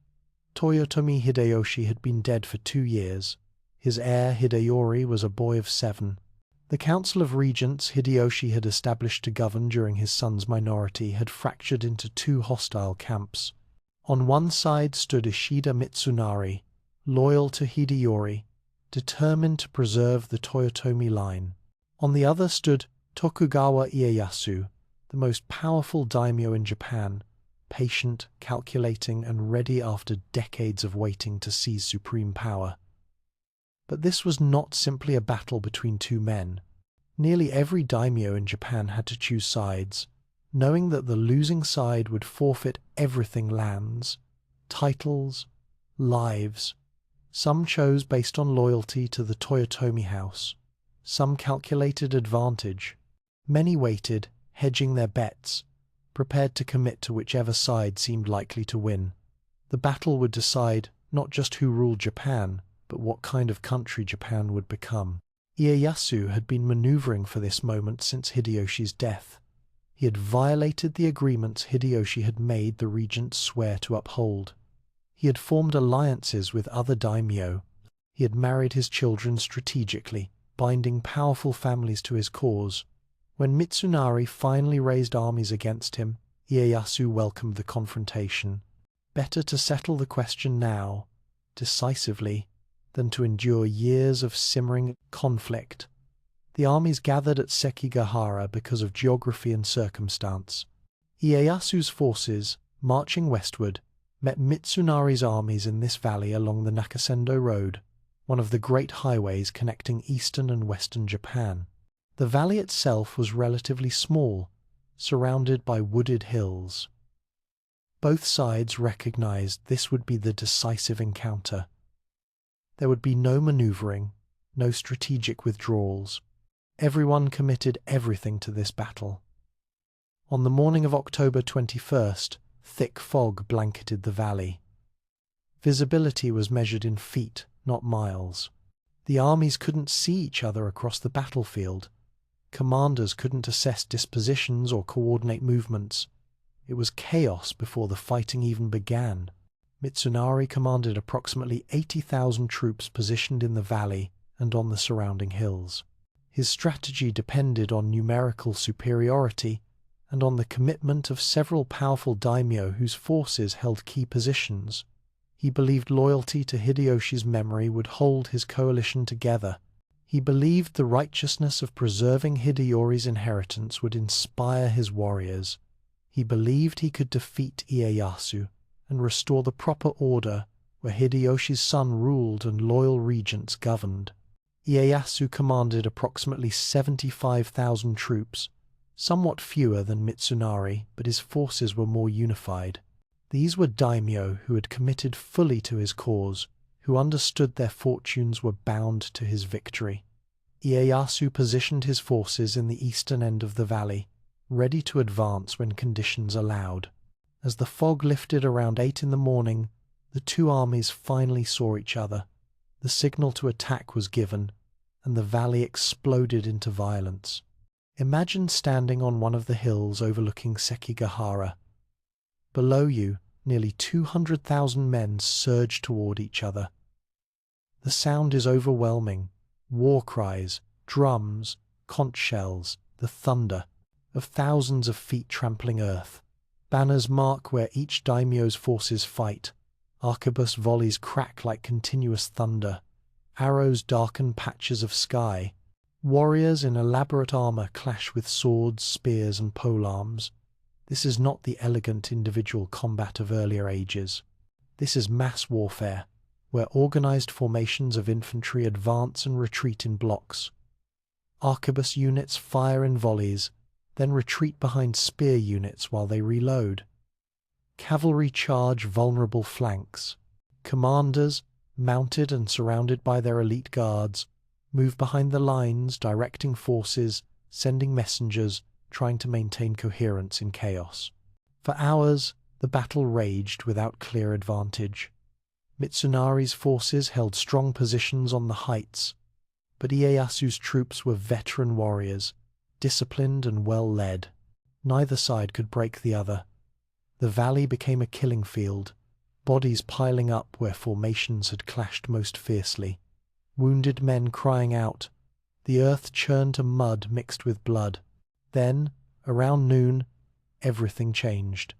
Toyotomi Hideyoshi had been dead for 2 years. His heir Hideyori was a boy of 7. The Council of Regents Hideyoshi had established to govern during his son's minority had fractured into 2 hostile camps. On one side stood Ishida Mitsunari, loyal to Hideyori, determined to preserve the Toyotomi line. On the other stood Tokugawa Ieyasu, the most powerful daimyo in Japan, patient, calculating, and ready after decades of waiting to seize supreme power. But this was not simply a battle between 2 men. Nearly every daimyo in Japan had to choose sides, knowing that the losing side would forfeit everything: lands, titles, lives. Some chose based on loyalty to the Toyotomi house. Some calculated advantage. Many waited, hedging their bets, prepared to commit to whichever side seemed likely to win. The battle would decide not just who ruled Japan, but what kind of country Japan would become. Ieyasu had been maneuvering for this moment since Hideyoshi's death. He had violated the agreements Hideyoshi had made the regents swear to uphold. He had formed alliances with other daimyo. He had married his children strategically, binding powerful families to his cause. When Mitsunari finally raised armies against him, Ieyasu welcomed the confrontation. Better to settle the question now, decisively, than to endure years of simmering conflict. The armies gathered at Sekigahara because of geography and circumstance. Ieyasu's forces, marching westward, met Mitsunari's armies in this valley along the Nakasendo Road, one of the great highways connecting eastern and western Japan. The valley itself was relatively small, surrounded by wooded hills. Both sides recognized this would be the decisive encounter. There would be no maneuvering, no strategic withdrawals. Everyone committed everything to this battle. On the morning of October 21st, thick fog blanketed the valley. Visibility was measured in feet, not miles. The armies couldn't see each other across the battlefield. Commanders couldn't assess dispositions or coordinate movements. It was chaos before the fighting even began. Mitsunari commanded approximately 80,000 troops positioned in the valley and on the surrounding hills. His strategy depended on numerical superiority and on the commitment of several powerful daimyo whose forces held key positions. He believed loyalty to Hideyoshi's memory would hold his coalition together. He believed the righteousness of preserving Hideyori's inheritance would inspire his warriors. He believed he could defeat Ieyasu and restore the proper order where Hideyoshi's son ruled and loyal regents governed. Ieyasu commanded approximately 75,000 troops, somewhat fewer than Mitsunari, but his forces were more unified. These were daimyo who had committed fully to his cause, who understood their fortunes were bound to his victory. Ieyasu positioned his forces in the eastern end of the valley, ready to advance when conditions allowed. As the fog lifted around 8 in the morning, the 2 armies finally saw each other. The signal to attack was given, and the valley exploded into violence. Imagine standing on one of the hills overlooking Sekigahara. Below you, nearly 200,000 men surged toward each other. The sound is overwhelming. War cries, drums, conch shells, the thunder of thousands of feet trampling earth. Banners mark where each daimyo's forces fight. Arquebus volleys crack like continuous thunder. Arrows darken patches of sky. Warriors in elaborate armor clash with swords, spears, and polearms. This is not the elegant individual combat of earlier ages. This is mass warfare, where organized formations of infantry advance and retreat in blocks. Arquebus units fire in volleys, then retreat behind spear units while they reload. Cavalry charge vulnerable flanks. Commanders, mounted and surrounded by their elite guards, move behind the lines, directing forces, sending messengers, trying to maintain coherence in chaos. For hours, the battle raged without clear advantage. Mitsunari's forces held strong positions on the heights, but Ieyasu's troops were veteran warriors, disciplined and well led. Neither side could break the other. The valley became a killing field, bodies piling up where formations had clashed most fiercely. Wounded men crying out. The earth churned to mud mixed with blood. Then, around noon, everything changed.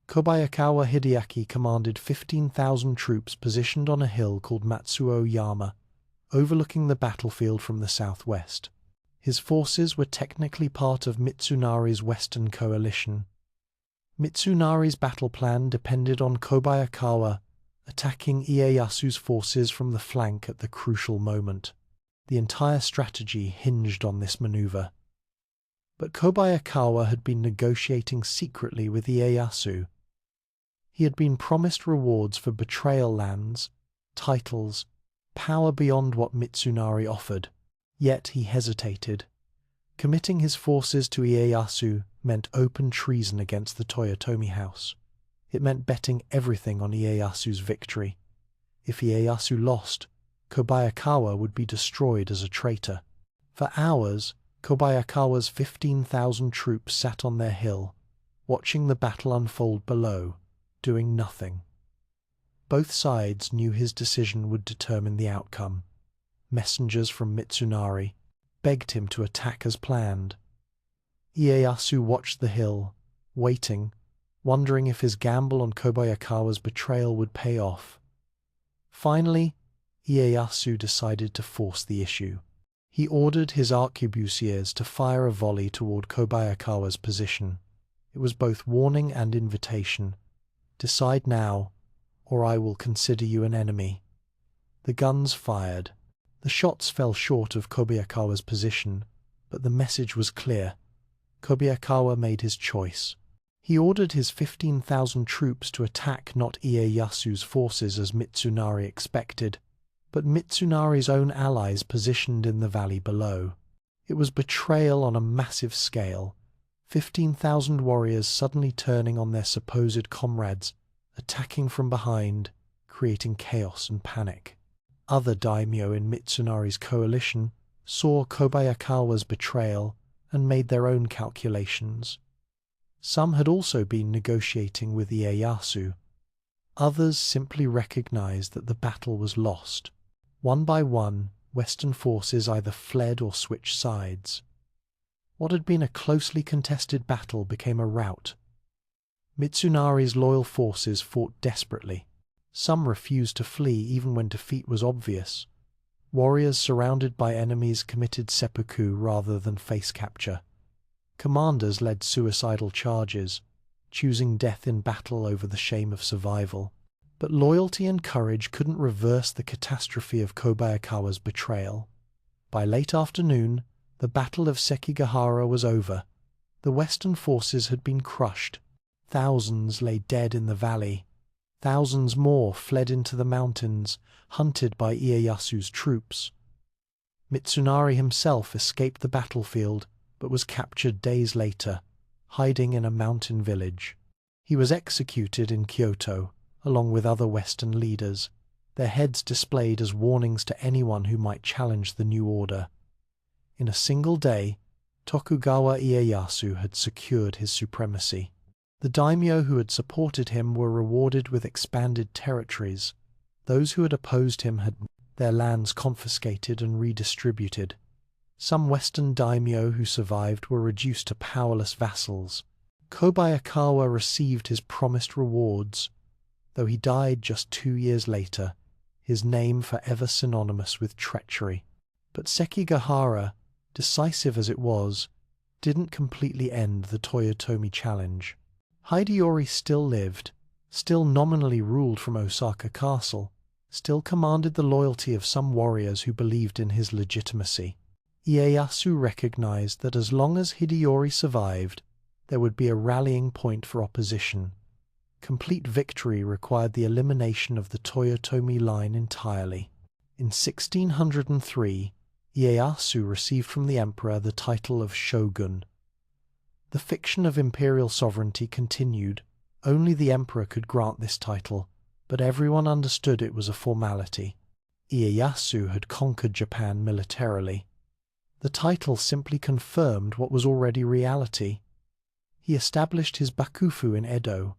Kobayakawa Hideaki commanded 15,000 troops positioned on a hill called Matsuo Yama, overlooking the battlefield from the southwest. His forces were technically part of Mitsunari's Western coalition. Mitsunari's battle plan depended on Kobayakawa attacking Ieyasu's forces from the flank at the crucial moment. The entire strategy hinged on this maneuver. But Kobayakawa had been negotiating secretly with Ieyasu. He had been promised rewards for betrayal lands, titles, power beyond what Mitsunari offered. Yet he hesitated. Committing his forces to Ieyasu meant open treason against the Toyotomi house. It meant betting everything on Ieyasu's victory. If Ieyasu lost, Kobayakawa would be destroyed as a traitor. For hours, Kobayakawa's 15,000 troops sat on their hill, watching the battle unfold below, doing nothing. Both sides knew his decision would determine the outcome. Messengers from Mitsunari begged him to attack as planned. Ieyasu watched the hill, waiting, wondering if his gamble on Kobayakawa's betrayal would pay off. Finally, Ieyasu decided to force the issue. He ordered his arquebusiers to fire a volley toward Kobayakawa's position. It was both warning and invitation. Decide now, or I will consider you an enemy. The guns fired. The shots fell short of Kobayakawa's position, but the message was clear. Kobayakawa made his choice. He ordered his 15,000 troops to attack not Ieyasu's forces as Mitsunari expected, but Mitsunari's own allies positioned in the valley below. It was betrayal on a massive scale, 15,000 warriors suddenly turning on their supposed comrades, attacking from behind, creating chaos and panic. Other daimyo in Mitsunari's coalition saw Kobayakawa's betrayal and made their own calculations. Some had also been negotiating with Ieyasu. Others simply recognized that the battle was lost. One by one, Western forces either fled or switched sides. What had been a closely contested battle became a rout. Mitsunari's loyal forces fought desperately. Some refused to flee even when defeat was obvious. Warriors surrounded by enemies committed seppuku rather than face capture. Commanders led suicidal charges, choosing death in battle over the shame of survival. But loyalty and courage couldn't reverse the catastrophe of Kobayakawa's betrayal. By late afternoon, the Battle of Sekigahara was over. The Western forces had been crushed. Thousands lay dead in the valley. Thousands more fled into the mountains, hunted by Ieyasu's troops. Mitsunari himself escaped the battlefield, but was captured days later, hiding in a mountain village. He was executed in Kyoto, along with other Western leaders, their heads displayed as warnings to anyone who might challenge the new order. In a single day, Tokugawa Ieyasu had secured his supremacy. The daimyo who had supported him were rewarded with expanded territories. Those who had opposed him had their lands confiscated and redistributed. Some Western daimyo who survived were reduced to powerless vassals. Kobayakawa received his promised rewards, though he died just 2 years later, his name forever synonymous with treachery. But Sekigahara, decisive as it was, didn't completely end the Toyotomi challenge. Hideyori still lived, still nominally ruled from Osaka Castle, still commanded the loyalty of some warriors who believed in his legitimacy. Ieyasu recognized that as long as Hideyori survived, there would be a rallying point for opposition. Complete victory required the elimination of the Toyotomi line entirely. In 1603, Ieyasu received from the emperor the title of shogun. The fiction of imperial sovereignty continued. Only the emperor could grant this title, but everyone understood it was a formality. Ieyasu had conquered Japan militarily. The title simply confirmed what was already reality. He established his bakufu in Edo,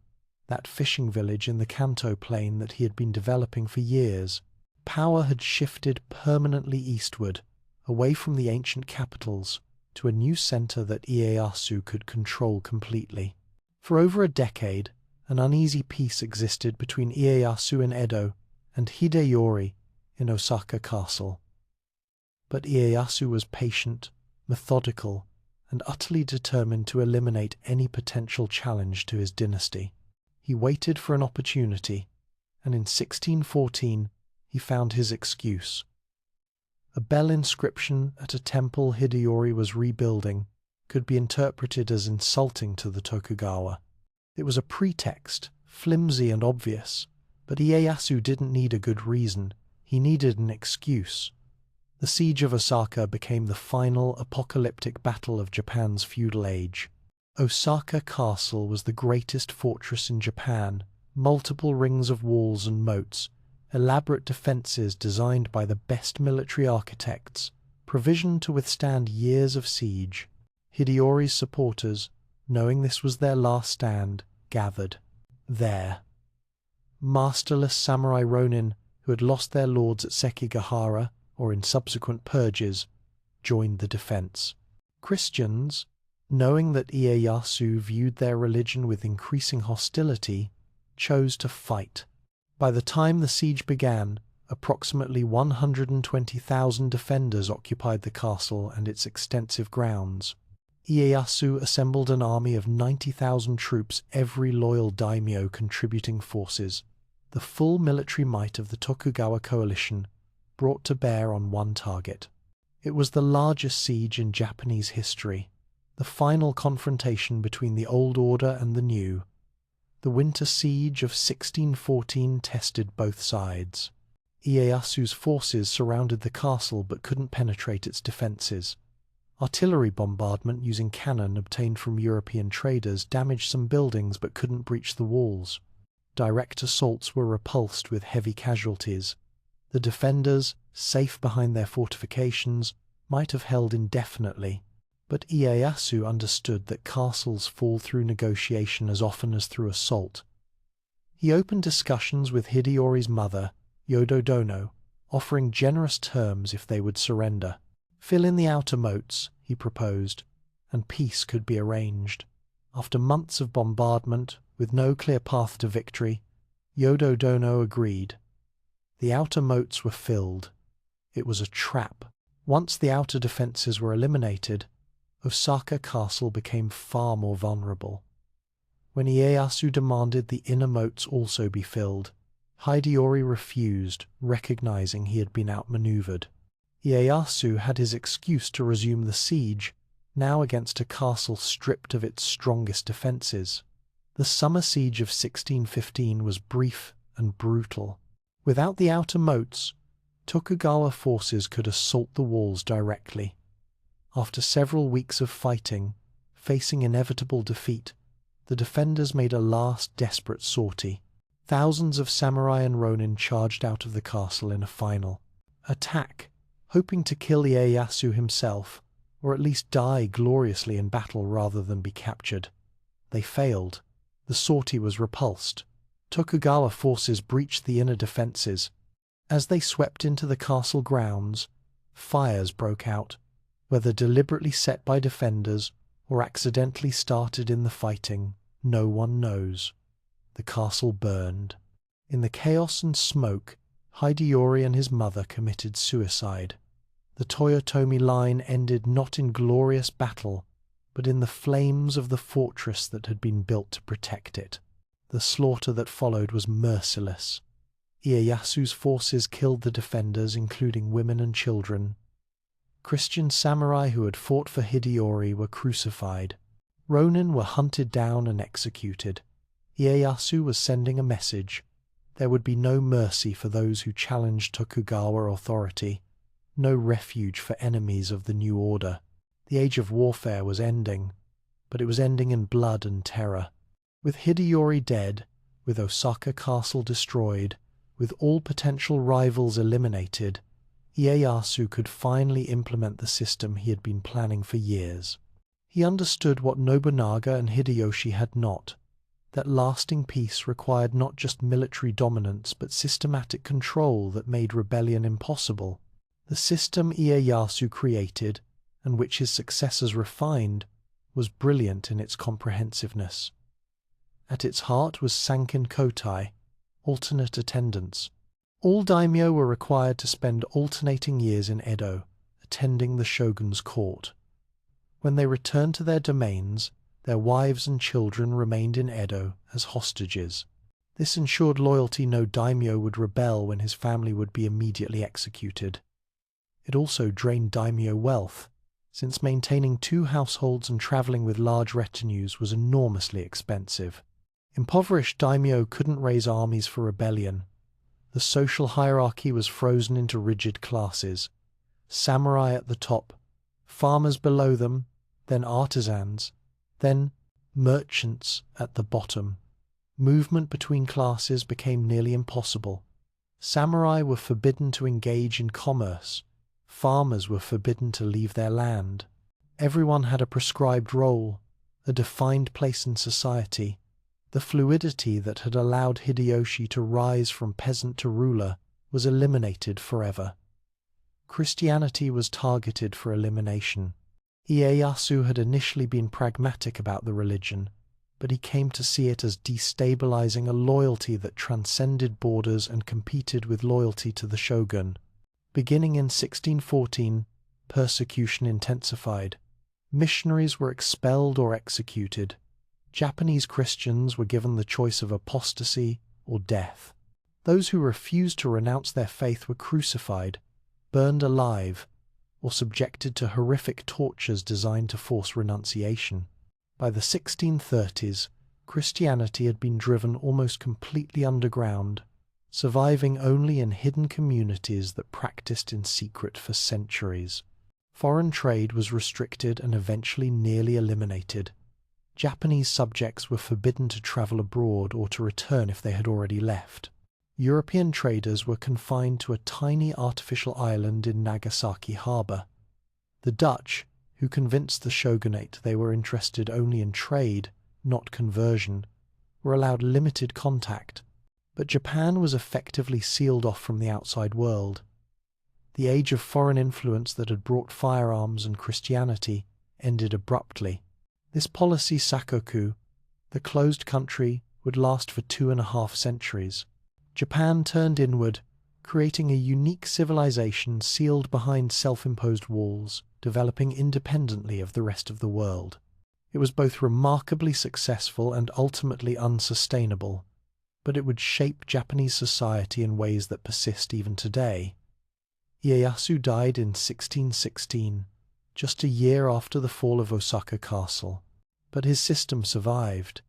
that fishing village in the Kanto plain that he had been developing for years. Power had shifted permanently eastward, away from the ancient capitals, to a new center that Ieyasu could control completely. For over a decade, an uneasy peace existed between Ieyasu in Edo and Hideyori in Osaka Castle. But Ieyasu was patient, methodical, and utterly determined to eliminate any potential challenge to his dynasty. He waited for an opportunity, and in 1614 he found his excuse. A bell inscription at a temple Hideyori was rebuilding could be interpreted as insulting to the Tokugawa. It was a pretext, flimsy and obvious, but Ieyasu didn't need a good reason, he needed an excuse. The siege of Osaka became the final apocalyptic battle of Japan's feudal age. Osaka Castle was the greatest fortress in Japan, multiple rings of walls and moats, elaborate defenses designed by the best military architects, provisioned to withstand years of siege. Hideyori's supporters, knowing this was their last stand, gathered there. Masterless samurai ronin who had lost their lords at Sekigahara or in subsequent purges joined the defense. Christians, knowing that Ieyasu viewed their religion with increasing hostility, chose to fight. By the time the siege began, approximately 120,000 defenders occupied the castle and its extensive grounds. Ieyasu assembled an army of 90,000 troops, every loyal daimyo contributing forces, the full military might of the Tokugawa coalition, brought to bear on one target. It was the largest siege in Japanese history, the final confrontation between the old order and the new. The winter siege of 1614 tested both sides. Ieyasu's forces surrounded the castle but couldn't penetrate its defences. Artillery bombardment using cannon obtained from European traders damaged some buildings but couldn't breach the walls. Direct assaults were repulsed with heavy casualties. The defenders, safe behind their fortifications, might have held indefinitely, but Ieyasu understood that castles fall through negotiation as often as through assault. He opened discussions with Hideyori's mother, Yododono, offering generous terms if they would surrender. Fill in the outer moats, he proposed, and peace could be arranged. After months of bombardment, with no clear path to victory, Yododono agreed. The outer moats were filled. It was a trap. Once the outer defences were eliminated, Osaka Castle became far more vulnerable. When Ieyasu demanded the inner moats also be filled, Hideyori refused, recognizing he had been outmaneuvered. Ieyasu had his excuse to resume the siege, now against a castle stripped of its strongest defences. The summer siege of 1615 was brief and brutal. Without the outer moats, Tokugawa forces could assault the walls directly. After several weeks of fighting, facing inevitable defeat, the defenders made a last desperate sortie. Thousands of samurai and ronin charged out of the castle in a final attack, hoping to kill Ieyasu himself, or at least die gloriously in battle rather than be captured. They failed. The sortie was repulsed. Tokugawa forces breached the inner defences. As they swept into the castle grounds, fires broke out, whether deliberately set by defenders or accidentally started in the fighting, no one knows. The castle burned. In the chaos and smoke, Hideyori and his mother committed suicide. The Toyotomi line ended not in glorious battle, but in the flames of the fortress that had been built to protect it. The slaughter that followed was merciless. Ieyasu's forces killed the defenders, including women and children. Christian samurai who had fought for Hideyori were crucified. Ronin were hunted down and executed. Ieyasu was sending a message. There would be no mercy for those who challenged Tokugawa authority, no refuge for enemies of the new order. The age of warfare was ending, but it was ending in blood and terror. With Hideyori dead, with Osaka Castle destroyed, with all potential rivals eliminated, Ieyasu could finally implement the system he had been planning for years. He understood what Nobunaga and Hideyoshi had not, that lasting peace required not just military dominance but systematic control that made rebellion impossible. The system Ieyasu created, and which his successors refined, was brilliant in its comprehensiveness. At its heart was Sankin Kotai, alternate attendance. All daimyo were required to spend alternating years in Edo, attending the shogun's court. When they returned to their domains, their wives and children remained in Edo as hostages. This ensured loyalty. No daimyo would rebel when his family would be immediately executed. It also drained daimyo wealth, since maintaining 2 households and travelling with large retinues was enormously expensive. Impoverished daimyo couldn't raise armies for rebellion. The social hierarchy was frozen into rigid classes. Samurai at the top, farmers below them, then artisans, then merchants at the bottom. Movement between classes became nearly impossible. Samurai were forbidden to engage in commerce. Farmers were forbidden to leave their land. Everyone had a prescribed role, a defined place in society. The fluidity that had allowed Hideyoshi to rise from peasant to ruler was eliminated forever. Christianity was targeted for elimination. Ieyasu had initially been pragmatic about the religion, but he came to see it as destabilizing a loyalty that transcended borders and competed with loyalty to the shogun. Beginning in 1614, persecution intensified. Missionaries were expelled or executed. Japanese Christians were given the choice of apostasy or death. Those who refused to renounce their faith were crucified, burned alive, or subjected to horrific tortures designed to force renunciation. By the 1630s, Christianity had been driven almost completely underground, surviving only in hidden communities that practiced in secret for centuries. Foreign trade was restricted and eventually nearly eliminated. Japanese subjects were forbidden to travel abroad or to return if they had already left. European traders were confined to a tiny artificial island in Nagasaki harbor. The Dutch, who convinced the shogunate they were interested only in trade, not conversion, were allowed limited contact, but Japan was effectively sealed off from the outside world. The age of foreign influence that had brought firearms and Christianity ended abruptly. This policy sakoku, the closed country, would last for 2.5 centuries. Japan turned inward, creating a unique civilization sealed behind self-imposed walls, developing independently of the rest of the world. It was both remarkably successful and ultimately unsustainable, but it would shape Japanese society in ways that persist even today. Ieyasu died in 1616, just a year after the fall of Osaka Castle, but his system survived.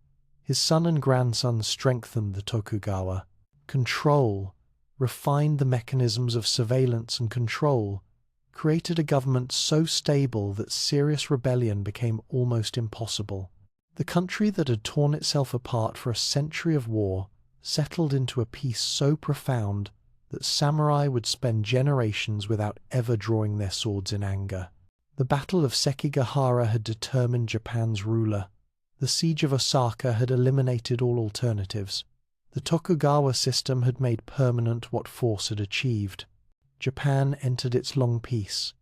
His son and grandson strengthened the Tokugawa. Control, refined the mechanisms of surveillance and control, created a government so stable that serious rebellion became almost impossible. The country that had torn itself apart for a century of war settled into a peace so profound that samurai would spend generations without ever drawing their swords in anger. The Battle of Sekigahara had determined Japan's ruler. The siege of Osaka had eliminated all alternatives. The Tokugawa system had made permanent what force had achieved. Japan entered its long peace,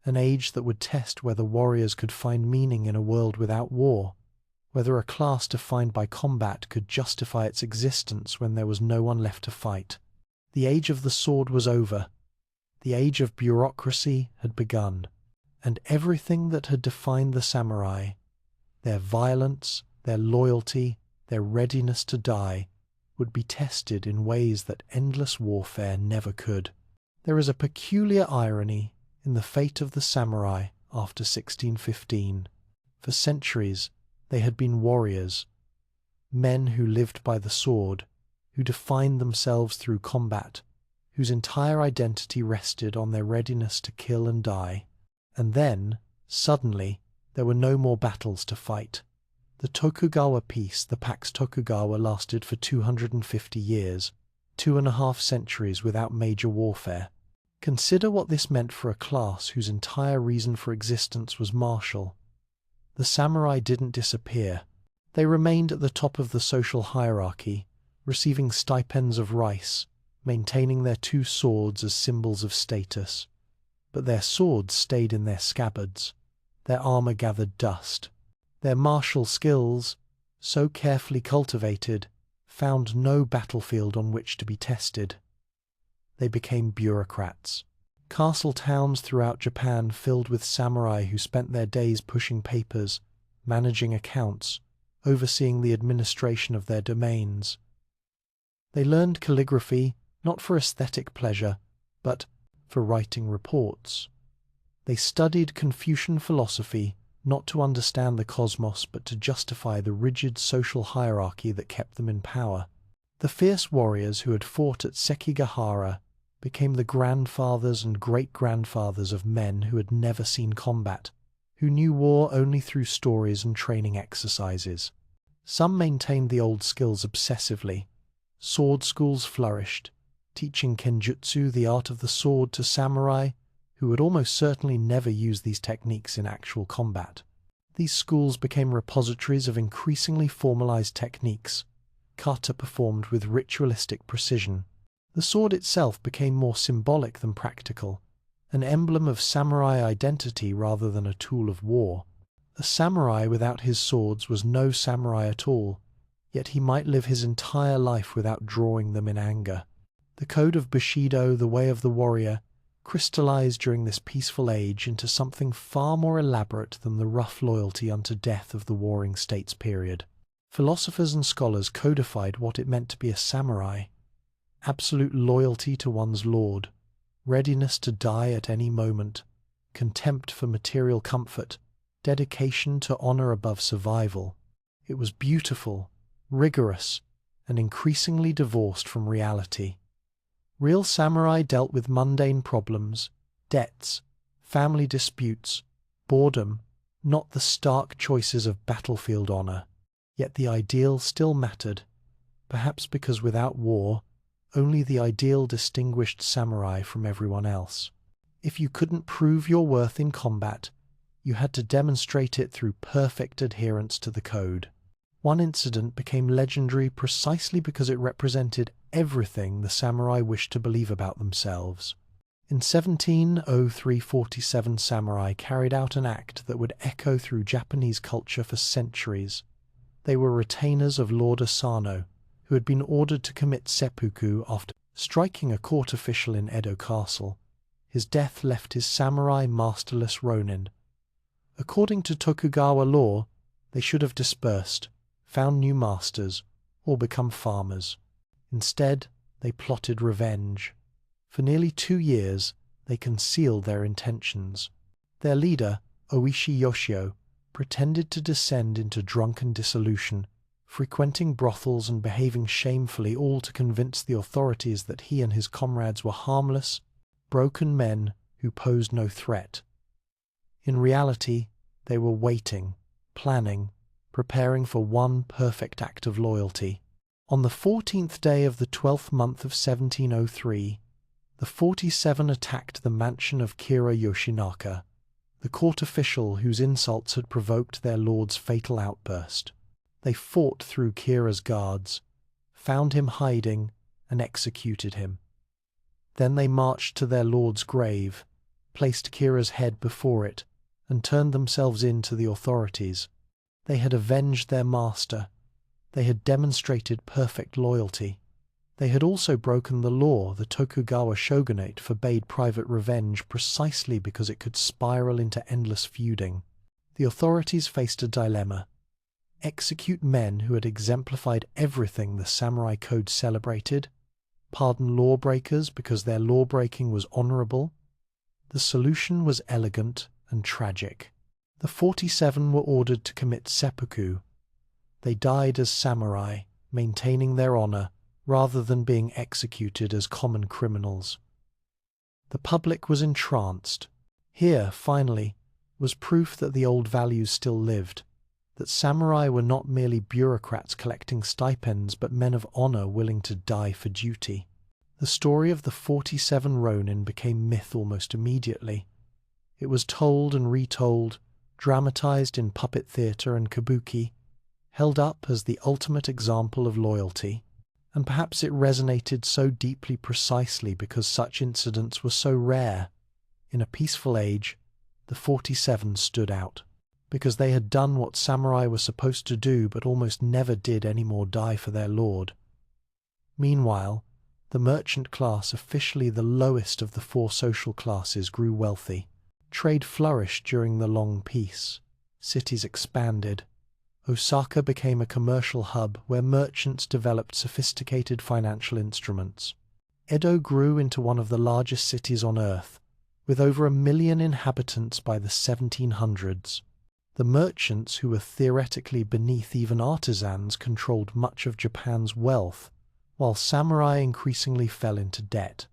an age that would test whether warriors could find meaning in a world without war, whether a class defined by combat could justify its existence when there was no one left to fight. The age of the sword was over. The age of bureaucracy had begun, and everything that had defined the samurai, their violence, their loyalty, their readiness to die, would be tested in ways that endless warfare never could. There is a peculiar irony in the fate of the samurai after 1615. For centuries, they had been warriors, men who lived by the sword, who defined themselves through combat, whose entire identity rested on their readiness to kill and die. And then, suddenly, there were no more battles to fight. The Tokugawa peace, the Pax Tokugawa, lasted for 250 years, 2.5 centuries without major warfare. Consider what this meant for a class whose entire reason for existence was martial. The samurai didn't disappear. They remained at the top of the social hierarchy, receiving stipends of rice, maintaining their 2 swords as symbols of status. But their swords stayed in their scabbards. Their armor gathered dust. Their martial skills, so carefully cultivated, found no battlefield on which to be tested. They became bureaucrats. Castle towns throughout Japan filled with samurai who spent their days pushing papers, managing accounts, overseeing the administration of their domains. They learned calligraphy not for aesthetic pleasure, but for writing reports. They studied Confucian philosophy not to understand the cosmos but to justify the rigid social hierarchy that kept them in power. The fierce warriors who had fought at Sekigahara became the grandfathers and great-grandfathers of men who had never seen combat, who knew war only through stories and training exercises. Some maintained the old skills obsessively. Sword schools flourished, teaching kenjutsu, the art of the sword, to samurai who would almost certainly never use these techniques in actual combat. These schools became repositories of increasingly formalized techniques, kata performed with ritualistic precision. The sword itself became more symbolic than practical, an emblem of samurai identity rather than a tool of war. A samurai without his swords was no samurai at all, yet he might live his entire life without drawing them in anger. The code of Bushido, the way of the warrior, crystallized during this peaceful age into something far more elaborate than the rough loyalty unto death of the warring states period. Philosophers and scholars codified what it meant to be a samurai: absolute loyalty to one's lord, readiness to die at any moment, contempt for material comfort, dedication to honor above survival. It was beautiful, rigorous, and increasingly divorced from reality. Real samurai dealt with mundane problems, debts, family disputes, boredom, not the stark choices of battlefield honor. Yet the ideal still mattered, perhaps because without war, only the ideal distinguished samurai from everyone else. If you couldn't prove your worth in combat, you had to demonstrate it through perfect adherence to the code. One incident became legendary precisely because it represented everything the samurai wished to believe about themselves. In 1703, samurai carried out an act that would echo through Japanese culture for centuries. They were retainers of Lord Asano, who had been ordered to commit seppuku after striking a court official in Edo Castle. His death left his samurai masterless ronin. According to Tokugawa law, they should have dispersed, found new masters, or become farmers. Instead, they plotted revenge. For nearly 2 years, they concealed their intentions. Their leader, Oishi Yoshio, pretended to descend into drunken dissolution, frequenting brothels and behaving shamefully, all to convince the authorities that he and his comrades were harmless, broken men who posed no threat. In reality, they were waiting, planning, preparing for one perfect act of loyalty. On the 14th day of the 12th month of 1703, the 47 attacked the mansion of Kira Yoshinaka, the court official whose insults had provoked their lord's fatal outburst. They fought through Kira's guards, found him hiding, and executed him. Then they marched to their lord's grave, placed Kira's head before it, and turned themselves in to the authorities. They had avenged their master. They had demonstrated perfect loyalty. They had also broken the law the Tokugawa shogunate forbade private revenge precisely because it could spiral into endless feuding. The authorities faced a dilemma: execute men who had exemplified everything the samurai code celebrated, pardon lawbreakers because their lawbreaking was honorable. The solution was elegant and tragic. The 47 were ordered to commit seppuku. They died as samurai, maintaining their honor, rather than being executed as common criminals. The public was entranced. Here, finally, was proof that the old values still lived, that samurai were not merely bureaucrats collecting stipends but men of honor willing to die for duty. The story of the 47 Ronin became myth almost immediately. It was told and retold, dramatized in puppet theater and kabuki, held up as the ultimate example of loyalty, and perhaps it resonated so deeply precisely because such incidents were so rare. In a peaceful age, the 47 stood out, because they had done what samurai were supposed to do but almost never did any more: die for their lord. Meanwhile, the merchant class, officially the lowest of the four social classes, grew wealthy. Trade flourished during the long peace. Cities expanded. Osaka became a commercial hub where merchants developed sophisticated financial instruments. Edo grew into one of the largest cities on earth, with over 1 million inhabitants by the 1700s. The merchants, who were theoretically beneath even artisans, controlled much of Japan's wealth, while samurai increasingly fell into debt.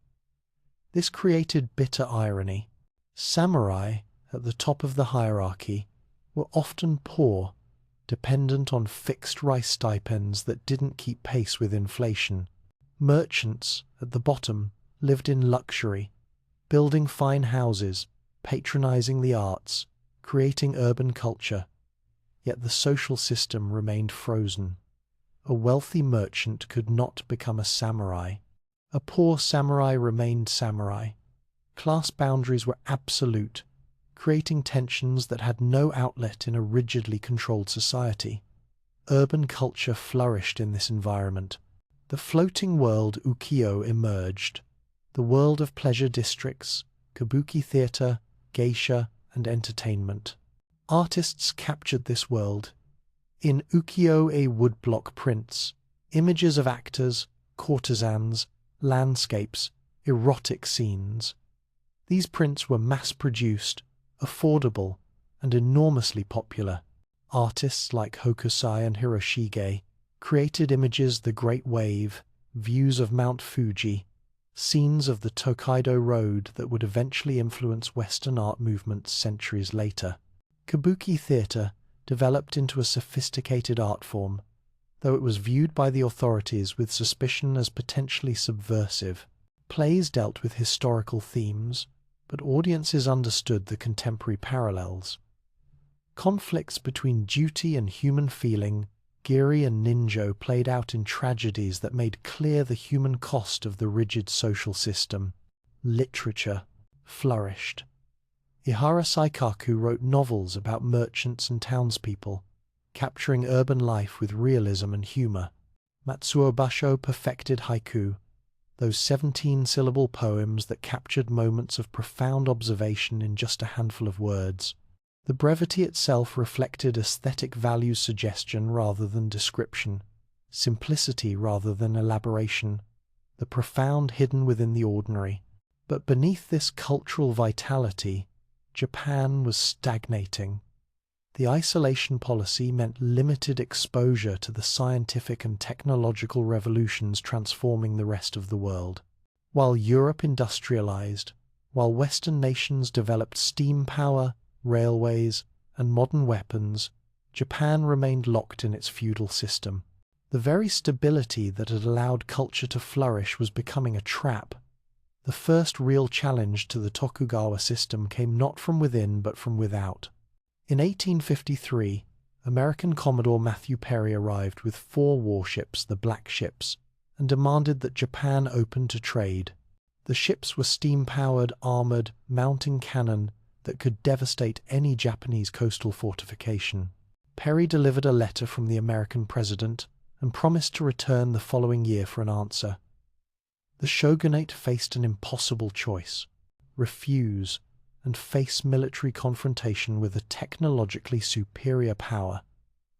This created bitter irony. Samurai, at the top of the hierarchy, were often poor, dependent on fixed rice stipends that didn't keep pace with inflation. Merchants, at the bottom, lived in luxury, building fine houses, patronizing the arts, creating urban culture. Yet the social system remained frozen. A wealthy merchant could not become a samurai. A poor samurai remained samurai. Class boundaries were absolute, creating tensions that had no outlet in a rigidly controlled society. Urban culture flourished in this environment. The floating world ukiyo emerged, the world of pleasure districts, kabuki theater, geisha, and entertainment. Artists captured this world. In ukiyo-e woodblock prints, images of actors, courtesans, landscapes, erotic scenes. These prints were mass-produced, affordable, and enormously popular. Artists like Hokusai and Hiroshige created images: the Great Wave, views of Mount Fuji, scenes of the Tokaido Road that would eventually influence Western art movements centuries later. Kabuki theater developed into a sophisticated art form, though it was viewed by the authorities with suspicion as potentially subversive. Plays dealt with historical themes, but audiences understood the contemporary parallels. Conflicts between duty and human feeling, Giri and Ninjo, played out in tragedies that made clear the human cost of the rigid social system. Literature flourished. Ihara Saikaku wrote novels about merchants and townspeople, capturing urban life with realism and humor. Matsuo Basho perfected haiku, those 17-syllable poems that captured moments of profound observation in just a handful of words. The brevity itself reflected aesthetic value suggestion rather than description, simplicity rather than elaboration, the profound hidden within the ordinary. But beneath this cultural vitality, Japan was stagnating. The isolation policy meant limited exposure to the scientific and technological revolutions transforming the rest of the world. While Europe industrialized, while Western nations developed steam power, railways, and modern weapons, Japan remained locked in its feudal system. The very stability that had allowed culture to flourish was becoming a trap. The first real challenge to the Tokugawa system came not from within but from without. In 1853, American Commodore Matthew Perry arrived with 4 warships, the Black Ships, and demanded that Japan open to trade. The ships were steam-powered, armored, mounting cannon that could devastate any Japanese coastal fortification. Perry delivered a letter from the American president and promised to return the following year for an answer. The shogunate faced an impossible choice: refuse and face military confrontation with a technologically superior power,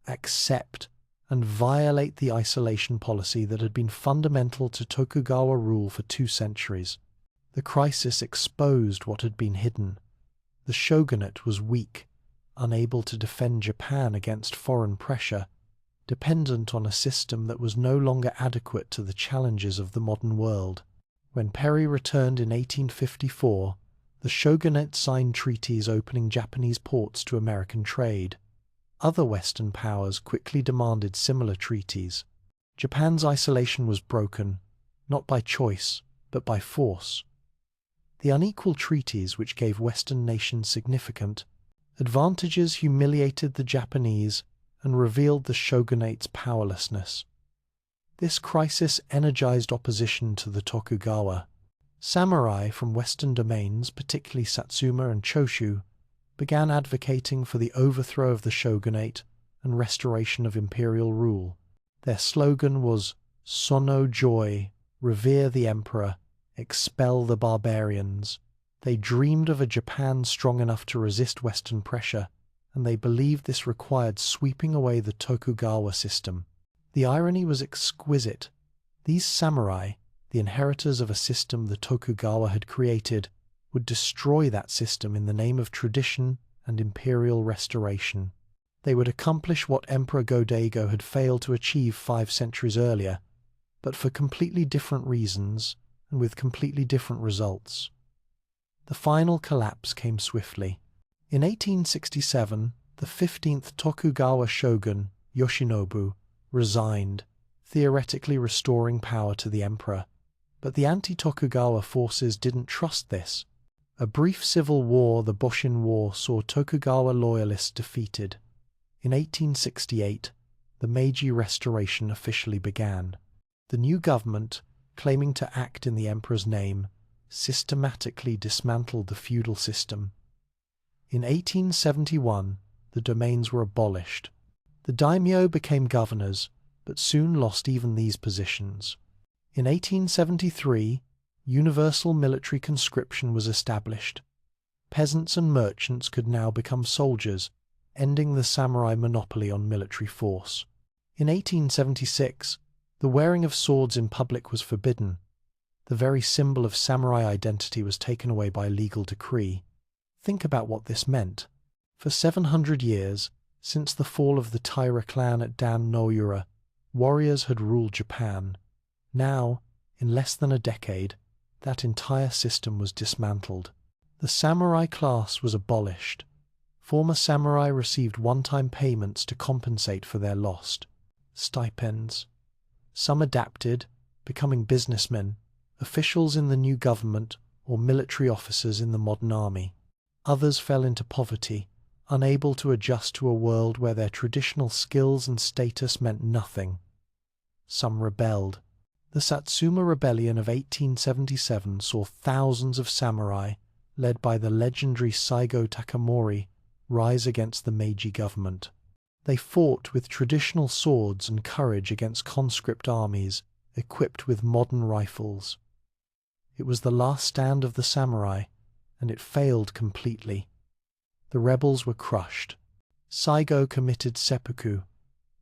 accept and violate the isolation policy that had been fundamental to Tokugawa rule for 2 centuries. The crisis exposed what had been hidden. The shogunate was weak, unable to defend Japan against foreign pressure, dependent on a system that was no longer adequate to the challenges of the modern world. When Perry returned in 1854, the shogunate signed treaties opening Japanese ports to American trade. Other Western powers quickly demanded similar treaties. Japan's isolation was broken, not by choice, but by force. The unequal treaties which gave Western nations significant advantages humiliated the Japanese and revealed the shogunate's powerlessness. This crisis energized opposition to the Tokugawa. Samurai from Western domains, particularly Satsuma and Choshu, began advocating for the overthrow of the shogunate and restoration of imperial rule. Their slogan was "Sono Joy," revere the emperor, expel the barbarians. They dreamed of a Japan strong enough to resist Western pressure, and they believed this required sweeping away the Tokugawa system. The irony was exquisite. These samurai, the inheritors of a system the Tokugawa had created, would destroy that system in the name of tradition and imperial restoration. They would accomplish what Emperor Go-Daigo had failed to achieve 5 centuries earlier, but for completely different reasons and with completely different results. The final collapse came swiftly. In 1867, the 15th Tokugawa shogun, Yoshinobu, resigned, theoretically restoring power to the emperor. But the anti-Tokugawa forces didn't trust this. A brief civil war, the Boshin War, saw Tokugawa loyalists defeated. In 1868, the Meiji Restoration officially began. The new government, claiming to act in the emperor's name, systematically dismantled the feudal system. In 1871, the domains were abolished. The daimyo became governors, but soon lost even these positions. In 1873, universal military conscription was established. Peasants and merchants could now become soldiers, ending the samurai monopoly on military force. In 1876, the wearing of swords in public was forbidden. The very symbol of samurai identity was taken away by legal decree. Think about what this meant. For 700 years, since the fall of the Taira clan at Dan no-ura, warriors had ruled Japan. Now, in less than a decade, that entire system was dismantled. The samurai class was abolished. Former samurai received one-time payments to compensate for their lost stipends. Some adapted, becoming businessmen, officials in the new government, or military officers in the modern army. Others fell into poverty, unable to adjust to a world where their traditional skills and status meant nothing. Some rebelled. The Satsuma Rebellion of 1877 saw thousands of samurai, led by the legendary Saigo Takamori, rise against the Meiji government. They fought with traditional swords and courage against conscript armies, equipped with modern rifles. It was the last stand of the samurai, and it failed completely. The rebels were crushed. Saigo committed seppuku.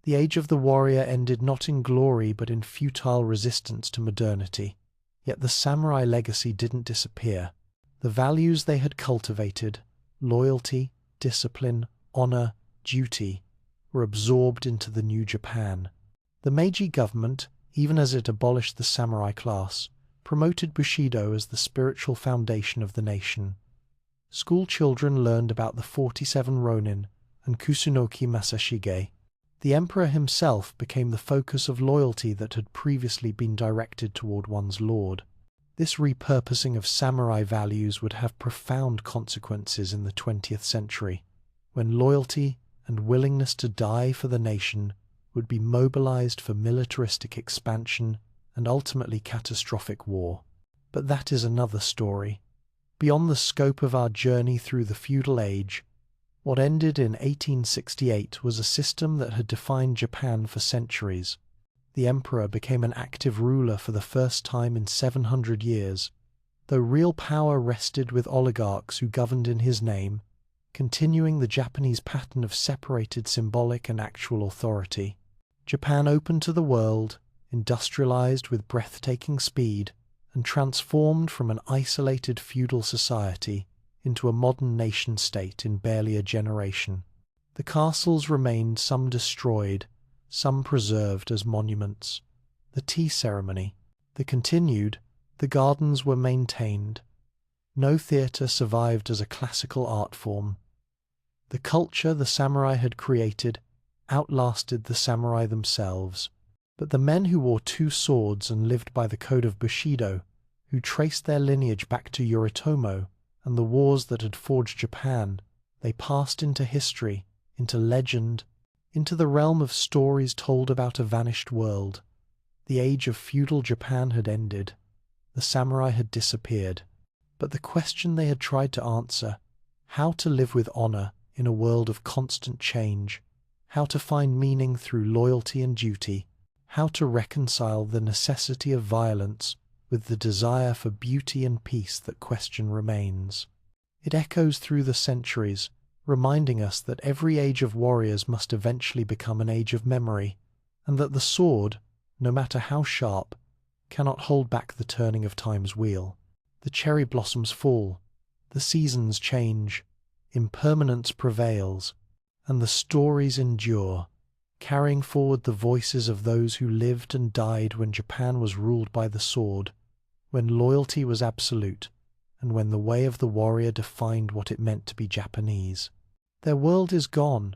The age of the warrior ended not in glory but in futile resistance to modernity. Yet the samurai legacy didn't disappear. The values they had cultivated, loyalty, discipline, honor, duty, were absorbed into the new Japan. The Meiji government, even as it abolished the samurai class, promoted Bushido as the spiritual foundation of the nation. School children learned about the 47 Ronin and Kusunoki Masashige. The emperor himself became the focus of loyalty that had previously been directed toward one's lord. This repurposing of samurai values would have profound consequences in the 20th century, when loyalty and willingness to die for the nation would be mobilized for militaristic expansion and ultimately catastrophic war. But that is another story. Beyond the scope of our journey through the feudal age, what ended in 1868 was a system that had defined Japan for centuries. The emperor became an active ruler for the first time in 700 years, though real power rested with oligarchs who governed in his name, continuing the Japanese pattern of separated symbolic and actual authority. Japan opened to the world, industrialized with breathtaking speed, and transformed from an isolated feudal society into a modern nation-state in barely a generation. The castles remained, some destroyed, some preserved as monuments. The tea ceremony, continued, the gardens were maintained. No theatre survived as a classical art form. The culture the samurai had created outlasted the samurai themselves. But the men who wore two swords and lived by the code of Bushido, who traced their lineage back to Yoritomo and the wars that had forged Japan, they passed into history, into legend, into the realm of stories told about a vanished world. The age of feudal Japan had ended. The samurai had disappeared. But the question they had tried to answer, how to live with honor in a world of constant change, how to find meaning through loyalty and duty, how to reconcile the necessity of violence with the desire for beauty and peace, that question remains. It echoes through the centuries, reminding us that every age of warriors must eventually become an age of memory, and that the sword, no matter how sharp, cannot hold back the turning of time's wheel. The cherry blossoms fall, the seasons change, impermanence prevails, and the stories endure, carrying forward the voices of those who lived and died when Japan was ruled by the sword, when loyalty was absolute, and when the way of the warrior defined what it meant to be Japanese. Their world is gone,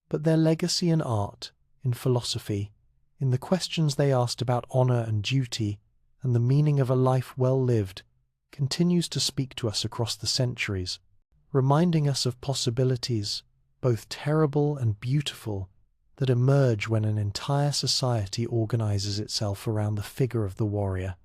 but their legacy in art, in philosophy, in the questions they asked about honor and duty, and the meaning of a life well lived, continues to speak to us across the centuries, reminding us of possibilities, both terrible and beautiful, that emerge when an entire society organizes itself around the figure of the warrior.